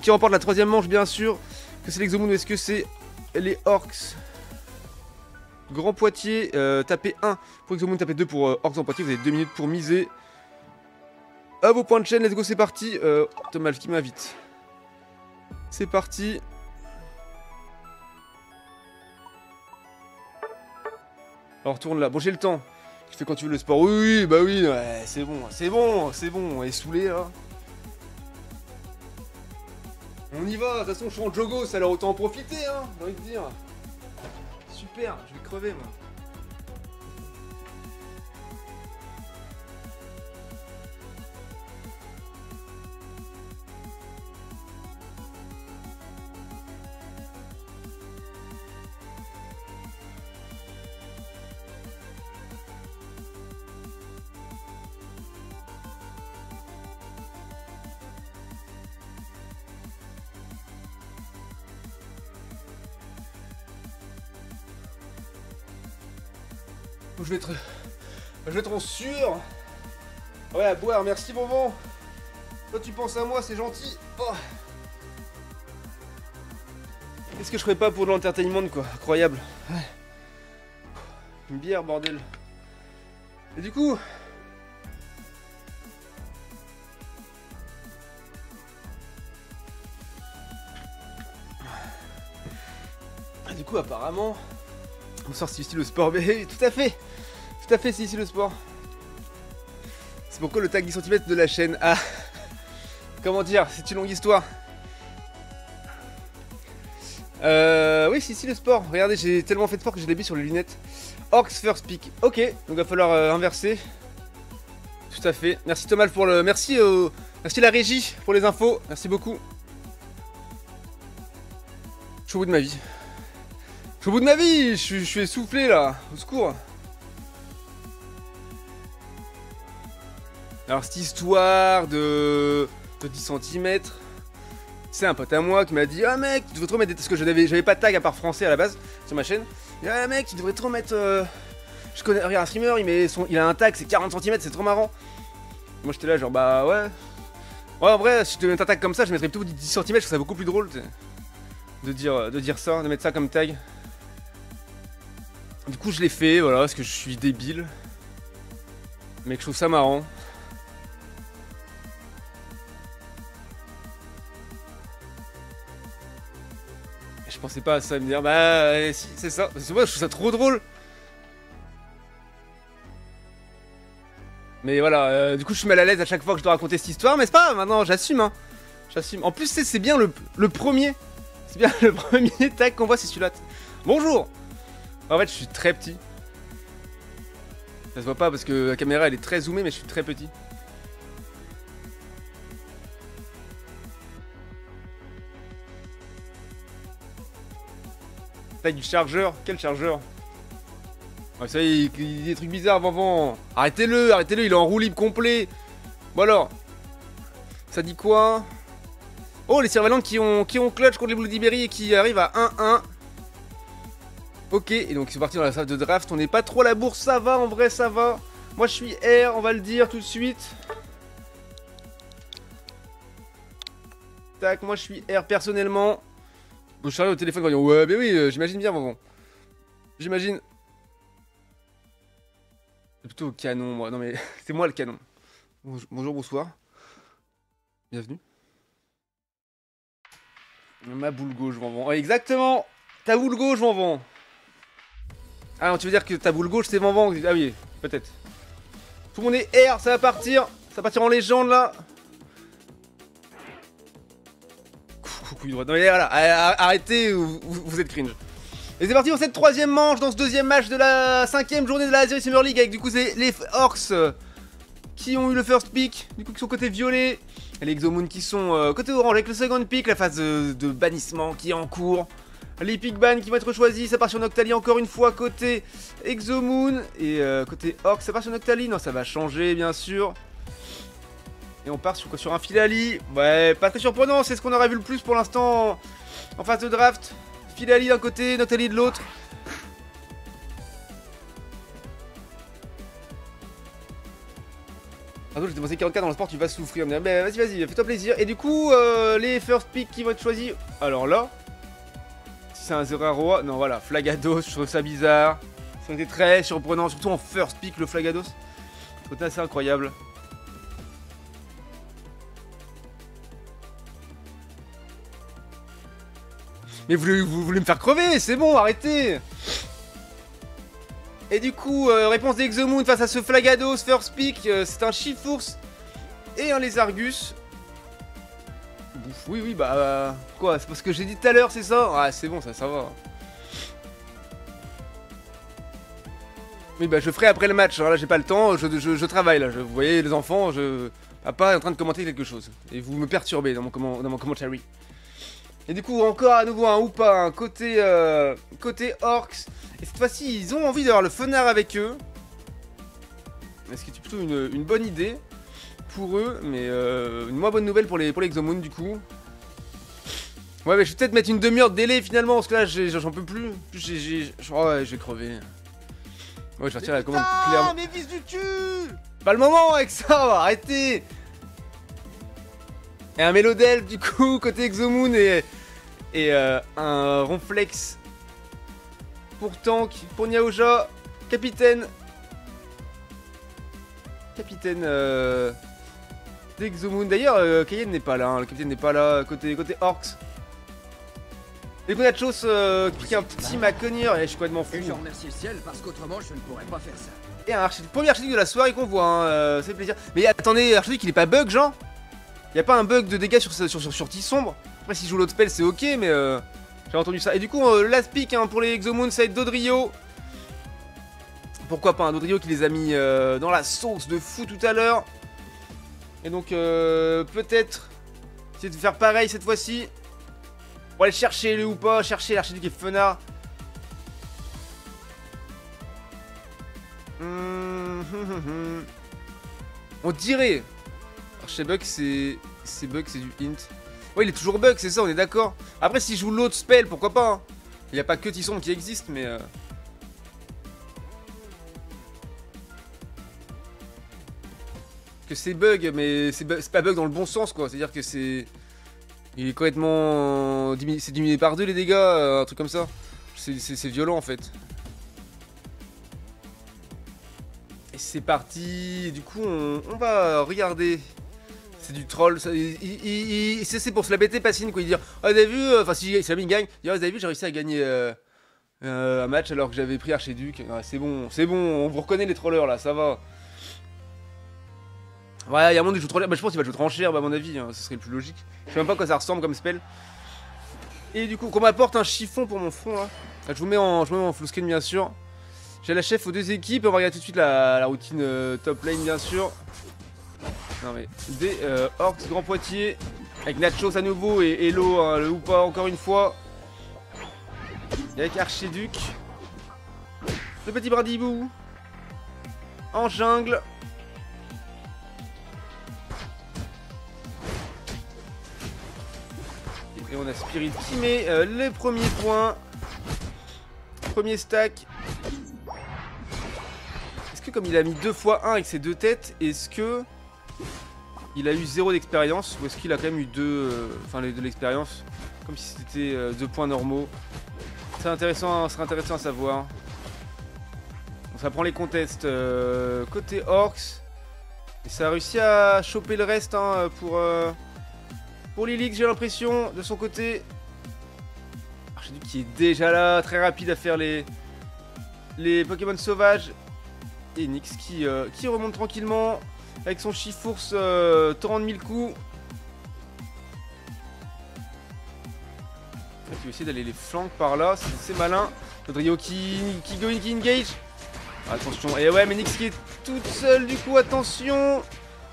Qui remporte la troisième manche, bien sûr. Que c'est l'Exomoon ou est-ce que c'est les Orcs? Grand Poitiers, tapez 1 pour Exomoon, tapez 2 pour Orcs en Poitiers. Vous avez 2 minutes pour miser. À vos points de chaîne, let's go, c'est parti. Thomas qui m'invite. C'est parti. Alors, retourne là. Bon, j'ai le temps. Tu fais quand tu veux le sport. Oui, bah oui, ouais, c'est bon. On est saoulé là. On y va, de toute façon je suis en jogos, alors autant en profiter hein, j'ai envie de dire. Super, je vais crever moi. Je vais être en sueur. Ouais, à boire, merci Bonbon. Toi tu penses à moi, c'est gentil. Oh. Qu'est-ce que je ferais pas pour de l'entertainment quoi, incroyable. Ouais. Une bière bordel. Et du coup... apparemment... Bonsoir, c'est ici le sport, mais tout à fait, c'est ici le sport. C'est pourquoi le tag 10 cm de la chaîne. Ah, comment dire, c'est une longue histoire. Oui, c'est ici le sport. Regardez, j'ai tellement fait de sport que j'ai des billes sur les lunettes. Orcs first pick. Ok, donc va falloir inverser. Tout à fait. Merci Thomas pour le. Merci la régie pour les infos. Merci beaucoup. Je suis au bout de ma vie. Je suis essoufflé là, au secours. Alors cette histoire de 10 cm, c'est un pote à moi qui m'a dit ah mec, tu devrais trop mettre des... Parce que j'avais pas de tag à part français à la base sur ma chaîne. Il dit, ah mec, tu devrais trop mettre... Je connais, regarde un streamer, il a un tag, c'est 40 cm, c'est trop marrant. Moi j'étais là genre bah ouais. Ouais en vrai, si je devais mettre un tag comme ça, je mettrais plutôt 10 cm, je trouve ça beaucoup plus drôle de dire ça, de mettre ça comme tag. Du coup je l'ai fait, voilà, parce que je suis débile. Mais que je trouve ça marrant. Et je pensais pas à ça, me dire, bah si, c'est ça. Parce que moi je trouve ça trop drôle. Mais voilà, du coup je suis mal à l'aise à chaque fois que je dois raconter cette histoire, mais c'est pas grave, maintenant j'assume hein. J'assume. En plus c'est bien le premier. C'est bien le premier tag qu'on voit, c'est celui-là. Bonjour. En fait je suis très petit. Ça se voit pas parce que la caméra elle est très zoomée, mais je suis très petit. Taille du chargeur. Quel chargeur? Ouais, ça y est, il dit des trucs bizarres, Vanvan. Arrêtez-le, il est en roue libre complet. Bon alors. Ça dit quoi? Oh, les Servalantes qui ont clutch contre les Bloody Berry et qui arrivent à 1-1. Ok, et donc c'est parti dans la phase de draft. On n'est pas trop à la bourse, ça va, en vrai, ça va. Moi, je suis R, on va le dire tout de suite. Tac, moi, je suis R personnellement. Bon, je suis arrivé au téléphone en disant, ouais, mais oui, j'imagine bien, maman. J'imagine. C'est plutôt au canon, moi. Non, mais c'est moi le canon. Bonjour, bonsoir. Bienvenue. Ma boule gauche, je m'en vends. Ouais, exactement. Ta boule gauche, je m'en vends. Ah non, tu veux dire que ta boule gauche, c'est Vanvan. Ah oui, peut-être. Tout le monde est R, ça va partir. Ça va partir en légende, là. Coucou droite. Non, mais voilà, arrêtez, vous êtes cringe. Et c'est parti pour cette troisième manche, dans ce deuxième match de la 5ème journée de la Azeroth Summer League. Avec du coup, c'est les Orcs qui ont eu le first pick. Du coup, qui sont côté violet. Et les Exomoon qui sont côté orange avec le second pick. La phase de bannissement qui est en cours. Les pick ban qui vont être choisis. Ça part sur Noctali encore une fois côté Exomoon. Et côté Orcs, ça part sur Noctali. Non, ça va changer, bien sûr. Et on part sur un Philali. Ouais, pas très surprenant. C'est ce qu'on aurait vu le plus pour l'instant en phase de draft. Philali d'un côté, Noctali de l'autre. Pardon, j'ai dépensé 44 dans le sport, tu vas souffrir. Mais vas-y, vas-y, fais-toi plaisir. Et du coup, les first picks qui vont être choisis. Alors là, si c'est un Zeraroa, non voilà, Flagados, je trouve ça bizarre. Ça a été très surprenant, surtout en first pick, le Flagados. C'est assez incroyable. Mais vous voulez me faire crever, c'est bon, arrêtez. Et du coup, réponse d'Exomoon face à ce Flagados, first pick, c'est un Chifours et un Lézargus. Oui, bah... quoi, c'est parce que j'ai dit tout à l'heure, c'est ça? Ah, c'est bon, ça va. Oui, bah je ferai après le match, alors là j'ai pas le temps, je travaille là, vous voyez les enfants, Papa est en train de commenter quelque chose. Et vous me perturbez dans mon commentary. Et du coup, encore à nouveau un Hoopa, côté Orcs. Et cette fois-ci, ils ont envie d'avoir le Fenard avec eux. Ce qui est plutôt une bonne idée pour eux, mais une moins bonne nouvelle pour les Exomoon du coup. Ouais, mais je vais peut-être mettre une demi-heure de délai finalement, parce que là, j'en peux plus. Oh, ouais, je vais crever. Ouais, je vais retirer la commande clairement. Mais fils du cul! Pas le moment avec ça, arrêtez! Et un Mélodel du coup, côté Exomoon et un Ronflex pour Tank, pour Niaoja, Capitaine d'Exomoon. D'ailleurs, Cayenne n'est pas là, hein. Le capitaine n'est pas là, côté Orcs. Et Gonachos qui est un petit Maconier, et je suis complètement fou. Et je remercie le ciel parce qu'autrement je ne pourrais pas faire ça. Et un premier archiduc de la soirée qu'on voit, hein, ça fait plaisir. Mais attendez, l'archiduc il est pas bug, genre? Y'a pas un bug de dégâts sur Tisombre? Après, si je joue l'autre spell, c'est ok, mais j'ai entendu ça. Et du coup, last pick hein, pour les Exomoon, ça va être Dodrio. Pourquoi pas un Dodrio qui les a mis dans la sauce de fou tout à l'heure. Et donc, peut-être essayer de faire pareil cette fois-ci. Pour aller chercher le ou pas, chercher l'archiduc et Fenard. On dirait. Alors, chez Bug, c'est Bug, c'est du hint. Ouais, il est toujours Bug, c'est ça, on est d'accord. Après, s'il joue l'autre spell, pourquoi pas hein. Il n'y a pas que Tisson qui existe, mais... Que c'est Bug, mais c'est pas Bug dans le bon sens, quoi. C'est-à-dire que c'est... Il est complètement... C'est diminué par 2 les dégâts, un truc comme ça. C'est violent, en fait. Et c'est parti. Du coup, on va regarder... C'est du troll, c'est pour se la bêter Passine quoi, il dit oh, vous avez vu, enfin si Sabine gagne, il dit, oh, vous avez vu j'ai réussi à gagner un match alors que j'avais pris Archiduc, ouais, c'est bon, on vous reconnaît les trollers là, ça va. Ouais, il y a un monde qui joue troller, bah, je pense qu'il va jouer tranchère bah, à mon avis, hein, ce serait le plus logique. Je sais même pas à quoi ça ressemble comme spell. Et du coup, qu'on m'apporte un chiffon pour mon front là, je vous mets en full screen bien sûr. J'ai la chef aux 2 équipes, on va regarder tout de suite la routine top lane bien sûr. Non mais des Orcs Grand Poitiers avec Nachos à nouveau et Hello hein, le Hoopa encore une fois. Et avec Archiduc. Le petit Brindibou. En jungle. Et on a Spirit qui met les premiers points. Premier stack. Est-ce que comme il a mis 2 fois 1 avec ses 2 têtes, est-ce que il a eu 0 d'expérience ou est-ce qu'il a quand même eu 2, enfin de l'expérience, comme si c'était 2 points normaux. C'est intéressant, ce serait intéressant à savoir. Donc ça prend les contests côté Orcs. Et ça a réussi à choper le reste hein, pour Lilix, j'ai l'impression, de son côté. Archiduc qui est déjà là, très rapide à faire les Pokémon sauvages. Et Nyx qui remonte tranquillement avec son Chifours torrent de 1000 coups. Il va essayer d'aller les flancs par là, c'est malin. Dodrio qui engage. Attention, et ouais, mais Nyx qui est toute seule du coup, attention.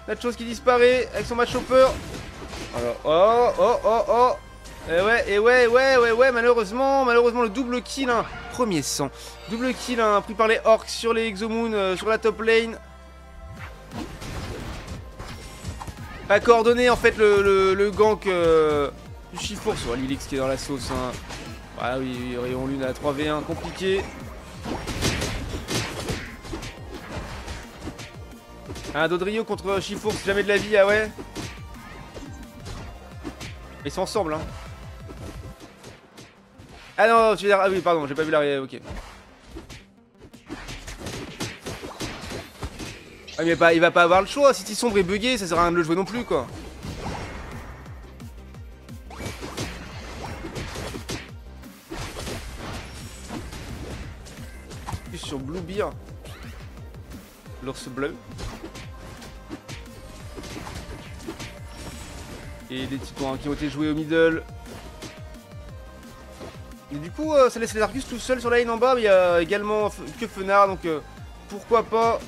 La chose qui disparaît avec son match hopper. Alors, oh. Et ouais, malheureusement le double kill, hein. Premier sang. Double kill hein, pris par les Orcs sur les Exomoon, sur la top lane. Pas coordonné en fait le gank du Chifours. Oh, Lilix qui est dans la sauce. Hein. Ah oui, Rayon Lune à 3v1, compliqué. Un Dodrio contre Chifours, jamais de la vie, ah ouais. Ils sont ensemble, hein. Ah non, tu veux dire... Ah oui, pardon, j'ai pas vu l'arrière, ok. Ah mais il va pas avoir le choix, si sombre est bugué, ça sert à rien de le jouer non plus, quoi. Plus sur Bluebeard. L'ours bleu. Et des petits points qui ont été joués au middle. Et du coup, ça laisse les Argus tout seuls sur la lane en bas. Mais il y a également que Fenard, donc pourquoi pas.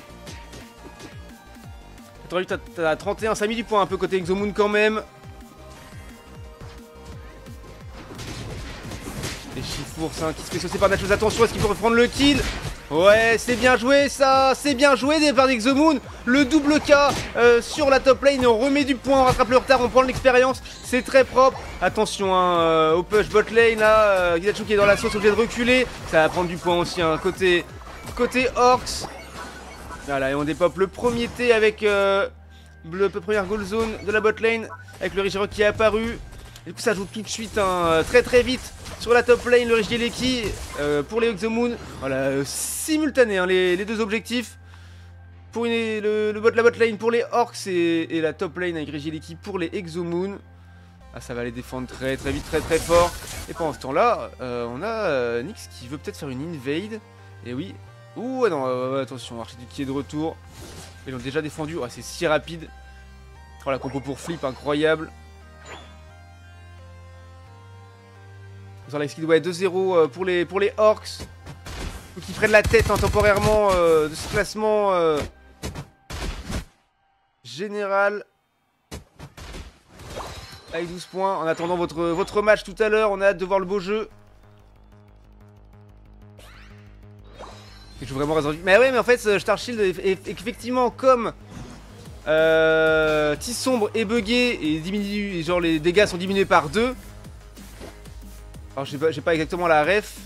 T'as 31, ça a mis du point un peu côté Exomoon quand même. Et Chifours hein, qui se fait saucer par Nachos. Attention, est-ce qu'il peut reprendre le kill? Ouais, c'est bien joué ça, c'est bien joué des part d'Exomoon. Le double K sur la top lane, on remet du point, on rattrape le retard, on prend de l'expérience, c'est très propre. Attention hein, au push bot lane là, Gidachu qui est dans la sauce, obligé de reculer. Ça va prendre du point aussi hein, côté Orcs. Voilà, et on dépop le premier T avec le première goal zone de la bot lane, avec le Rigero qui est apparu. Du coup ça joue tout de suite hein, très vite. Sur la top lane, le Rigeleki pour les Exomoon. Voilà, simultané hein, les deux objectifs. Pour la bot lane pour les Orcs et la top lane avec Rigeleki pour les Exomoon. Ah, ça va les défendre très vite, très fort. Et pendant ce temps-là, on a Nyx qui veut peut-être faire une invade. Et oui. Ouh, non, attention, Archiduc qui est de retour. Ils l'ont déjà défendu. Oh, c'est si rapide. Oh, la compo pour flip, incroyable. Dans la doit être 2-0 pour les Orcs. Qui prennent la tête hein, temporairement de ce classement général. Avec 12 points. En attendant votre match tout à l'heure, on a hâte de voir le beau jeu. Je joue vraiment Resident Evil. Mais ouais, mais en fait, Starshield est effectivement comme Sombre est bugué et diminue, genre les dégâts sont diminués par 2. Alors j'ai pas exactement la ref.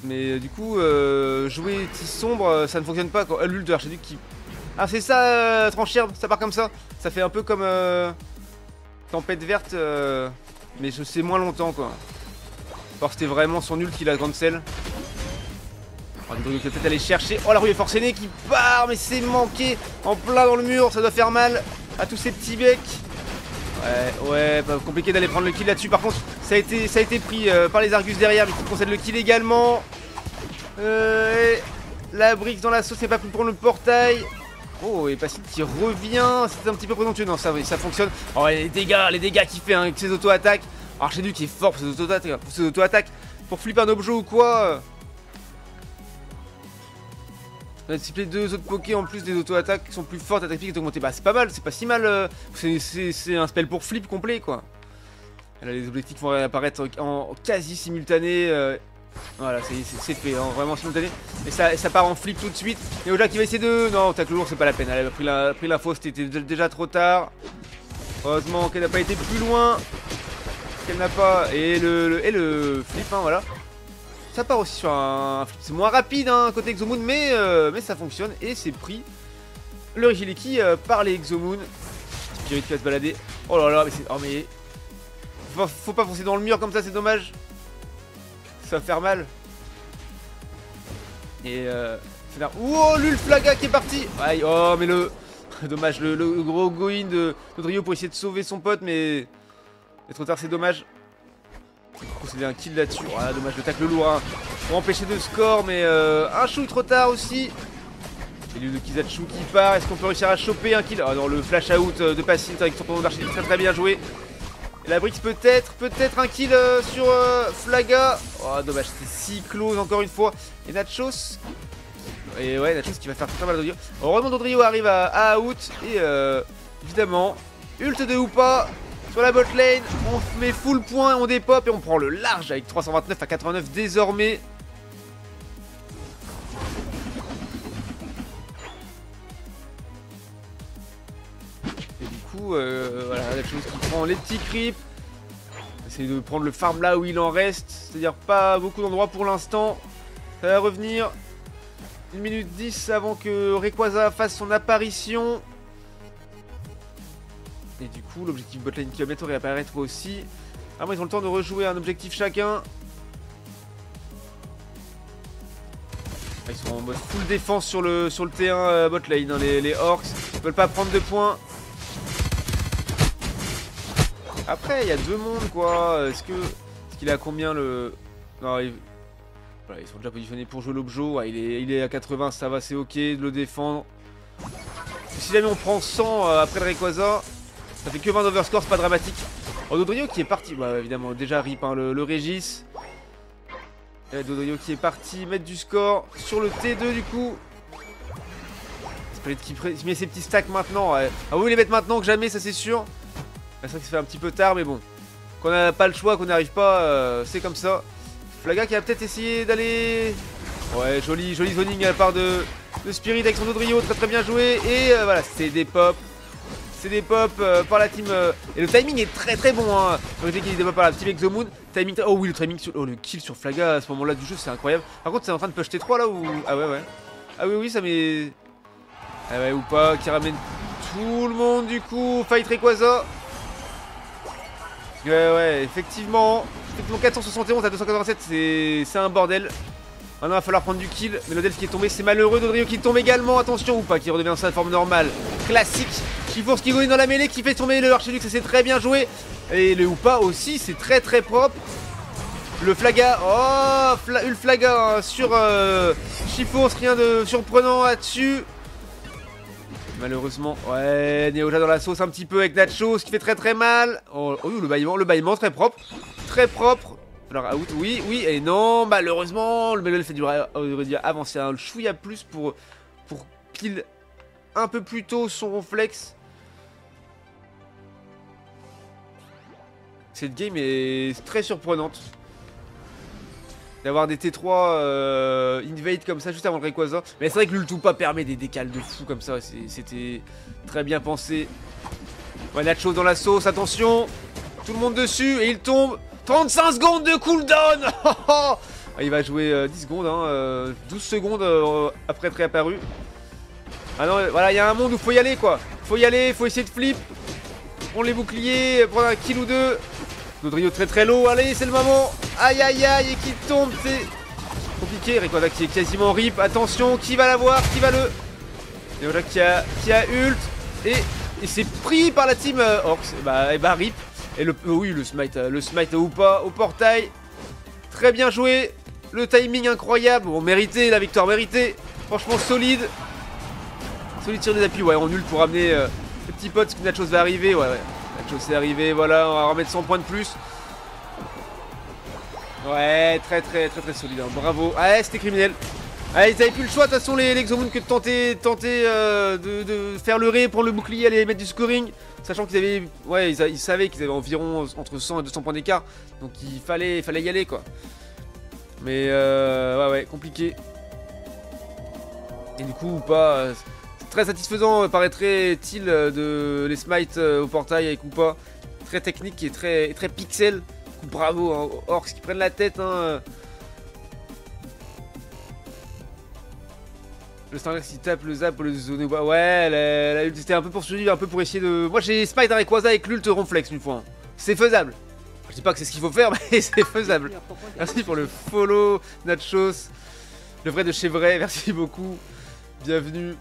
Mais du coup jouer Sombre ça ne fonctionne pas quand l'ult de Archiduc qui... Ah c'est ça Tranchère, ça part comme ça. Ça fait un peu comme Tempête Verte mais je sais moins longtemps quoi. Alors c'était vraiment son ult qui la cancel. Oh, il peut peut-être aller chercher. Oh la rue est forcenée qui part mais c'est manqué en plein dans le mur, ça doit faire mal à tous ces petits becs. Ouais, pas compliqué d'aller prendre le kill là-dessus. Par contre, ça a été pris par les Argus derrière, mais qui concède le kill également. La Brix dans la sauce, c'est pas pris pour le portail. Oh, et Pacite qui revient. C'est un petit peu présomptueux. Non, ça fonctionne. Oh, les dégâts qu'il fait hein, avec ses auto-attaques. Archiduc qui est fort pour ses auto-attaques. Pour flipper un objet ou quoi. On a ciblé 2 autres pokés en plus des auto-attaques qui sont plus fortes, attaque pique est augmentée. Bah c'est pas mal, c'est pas si mal. C'est un spell pour flip complet quoi. Et là les objectifs vont apparaître en quasi simultané. Voilà, c'est fait, hein, vraiment simultané. Et ça part en flip tout de suite. Et Oja qui va essayer de... Non, tacle lourd c'est pas la peine. Elle a pris l'info, c'était déjà trop tard. Heureusement qu'elle n'a pas été plus loin. qu'elle n'a pas. Et le flip, hein, voilà. Ça part aussi sur un flip. C'est moins rapide, hein, côté Exomoon, mais ça fonctionne. Et c'est pris. Le Rigiliki par les Exomoon. Spirit qui va se balader. Oh là là, mais c'est... Oh mais... Faut pas foncer dans le mur comme ça, c'est dommage. Ça va faire mal. Et oh, l'Ulflaga qui est parti. Aïe, oh mais le... Dommage, le gros go-in de Dodrio pour essayer de sauver son pote, mais... C'est trop tard, c'est dommage. Du coup, c'est un kill là-dessus. Voilà, dommage, le tacle lourd, hein, pour empêcher de score, mais un chou trop tard aussi. Et le Kizachu qui part, est-ce qu'on peut réussir à choper un kill? Oh non, le flash out de Pacint avec son tournoi d'archer, très bien joué. Et la Brix peut-être un kill sur Flaga. Oh dommage, c'était si close encore une fois. Et Nachos. Et ouais, Nachos qui va faire très mal à Dodrio. Heureusement Dodrio arrive à out. Et évidemment, ult de Hoopa sur la bot lane. On met full point, on dépop et on prend le large avec 329 à 89 désormais. Et du coup, voilà, Nachos qui prend les petits creeps. Essayer de prendre le farm là où il en reste. C'est-à-dire pas beaucoup d'endroits pour l'instant. Ça va revenir. 1 minute 10 avant que Rayquaza fasse son apparition. Et du coup, l'objectif botlane qui va bientôt réapparaître aussi. Ah, moi, ils ont le temps de rejouer un objectif chacun. Ils sont en mode full défense sur le T1 botlane, hein, les Orcs. Ils veulent pas prendre de points. Après, il y a deux mondes, quoi. Est-ce qu'il est à combien le... Non, voilà, ils sont déjà positionnés pour jouer l'objo. Ouais, il est à 80, ça va, c'est ok de le défendre. Si jamais on prend 100 après le Rayquaza, ça fait que 20 d'overscore, c'est pas dramatique. Oh, Dodrio qui est parti. Bah, évidemment, déjà rip, hein, le Régis. Et Dodrio qui est parti mettre du score sur le T2 du coup. Spirit qui met ses petits stacks maintenant. Ouais. Ah oui, les mettre maintenant que jamais, ça c'est sûr. C'est vrai que ça fait un petit peu tard, mais bon. Qu'on n'a pas le choix, qu'on n'arrive pas, c'est comme ça. Flaga qui va peut-être essayer d'aller... Ouais, joli zoning à la part de Spirit avec son Dodrio, très bien joué. Et voilà, c'est des pops. C'est des pops par la team. Et le timing est très bon, hein. On qu'il est par la team Exomoon. Timing... Oh oui, le timing sur... Oh, le kill sur Flaga à ce moment-là du jeu, c'est incroyable. Par contre, c'est en train de push T3 là ou... Ah ouais. Ah oui, ça met... Ah ouais, ou pas, qui ramène tout le monde du coup. Fight Rayquaza. Ouais, effectivement 471 à 287, c'est un bordel. Maintenant, il va falloir prendre du kill. Mais le Delph qui est tombé, c'est malheureux. Dodrio qui tombe également. Attention, ou pas, qui redevient dans sa forme normale. Classique. Chifours qui go dans la mêlée, qui fait tomber le Archidux, et c'est très bien joué. Et le Hoopa aussi, c'est très propre. Le Flaga, oh, Ulflaga hein, sur Chifours, rien de surprenant là-dessus. Malheureusement, ouais, Neoja dans la sauce un petit peu avec Nachos qui fait très mal. Oh, le bâillement très propre. Très propre. Alors, out, oui, et non, malheureusement, le Melon fait du avancer un chouïa plus pour pile un peu plus tôt son réflexe. Cette game est très surprenante. D'avoir des T3 invade comme ça juste avant le Rayquaza. Mais c'est vrai que l'Ultupa permet des décales de fou comme ça. C'était très bien pensé. Ouais, Nacho dans la sauce, attention. Tout le monde dessus et il tombe. 35 secondes de cooldown. Il va jouer 10 secondes, hein, 12 secondes après être réapparu. Ah non, voilà, il y a un monde où faut y aller quoi. Faut y aller, faut essayer de flip. Prendre les boucliers, prendre un kill ou deux. Dodrio très low, allez c'est le moment. Aïe et qui tombe, c'est compliqué. Rayquaza qui est quasiment rip, attention, qui va l'avoir, qui va le... Neoja qui a ult. Et c'est pris par la team Orcs, et bah rip. Et oui le smite ou pas au portail. Très bien joué, le timing incroyable, bon mérité, la victoire méritée. Franchement solide. Solide sur des appuis, ouais on ult pour amener le petit pote, parce que Nachos va arriver, ouais. Nachos est arrivé, voilà, on va remettre 100 points de plus. Ouais, très solide, hein. Bravo. Ah, c'était criminel. Ah, ils avaient plus le choix de toute façon les Exomoon que de tenter de faire le ré, prendre le bouclier, aller mettre du scoring. Sachant qu'ils avaient, ouais, ils savaient qu'ils avaient environ entre 100 et 200 points d'écart. Donc il fallait y aller quoi. Mais ouais, compliqué. Et du coup, pas... très satisfaisant paraîtrait-il de les smites au portail avec Hoopa. Très technique et très pixel. coup, bravo, hein, aux Orcs qui prennent la tête, hein. Le Starlax qui tape le zap pour le zoner. Ouais, c'était un peu pour survivre, un peu pour essayer de... Moi j'ai Spike dans Rayquaza avec l'ult Ronflex une fois. Hein. C'est faisable. Je dis pas que c'est ce qu'il faut faire, mais c'est faisable. Merci pour le follow, Nachos. Le vrai de chez vrai, merci beaucoup. Bienvenue.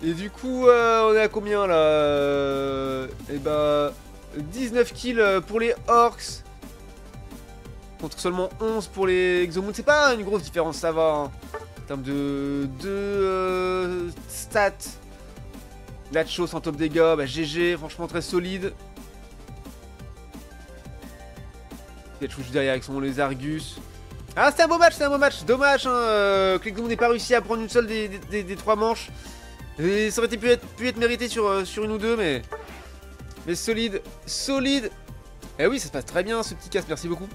Et du coup, on est à combien là? Et bah... 19 kills pour les Orcs. Contre seulement 11 pour les Exomoons. C'est pas une grosse différence, ça va. Hein. En termes de stats, Nachos en top dégâts, bah GG, franchement très solide. Nachos juste derrière avec les Argus. Ah, c'est un beau match, c'est un beau match. Dommage hein, que l'Exomon n'ait pas réussi à prendre une seule des 3 manches. Et ça aurait pu être mérité sur une ou deux, mais solide, solide. Eh oui, ça se passe très bien ce petit casse, merci beaucoup.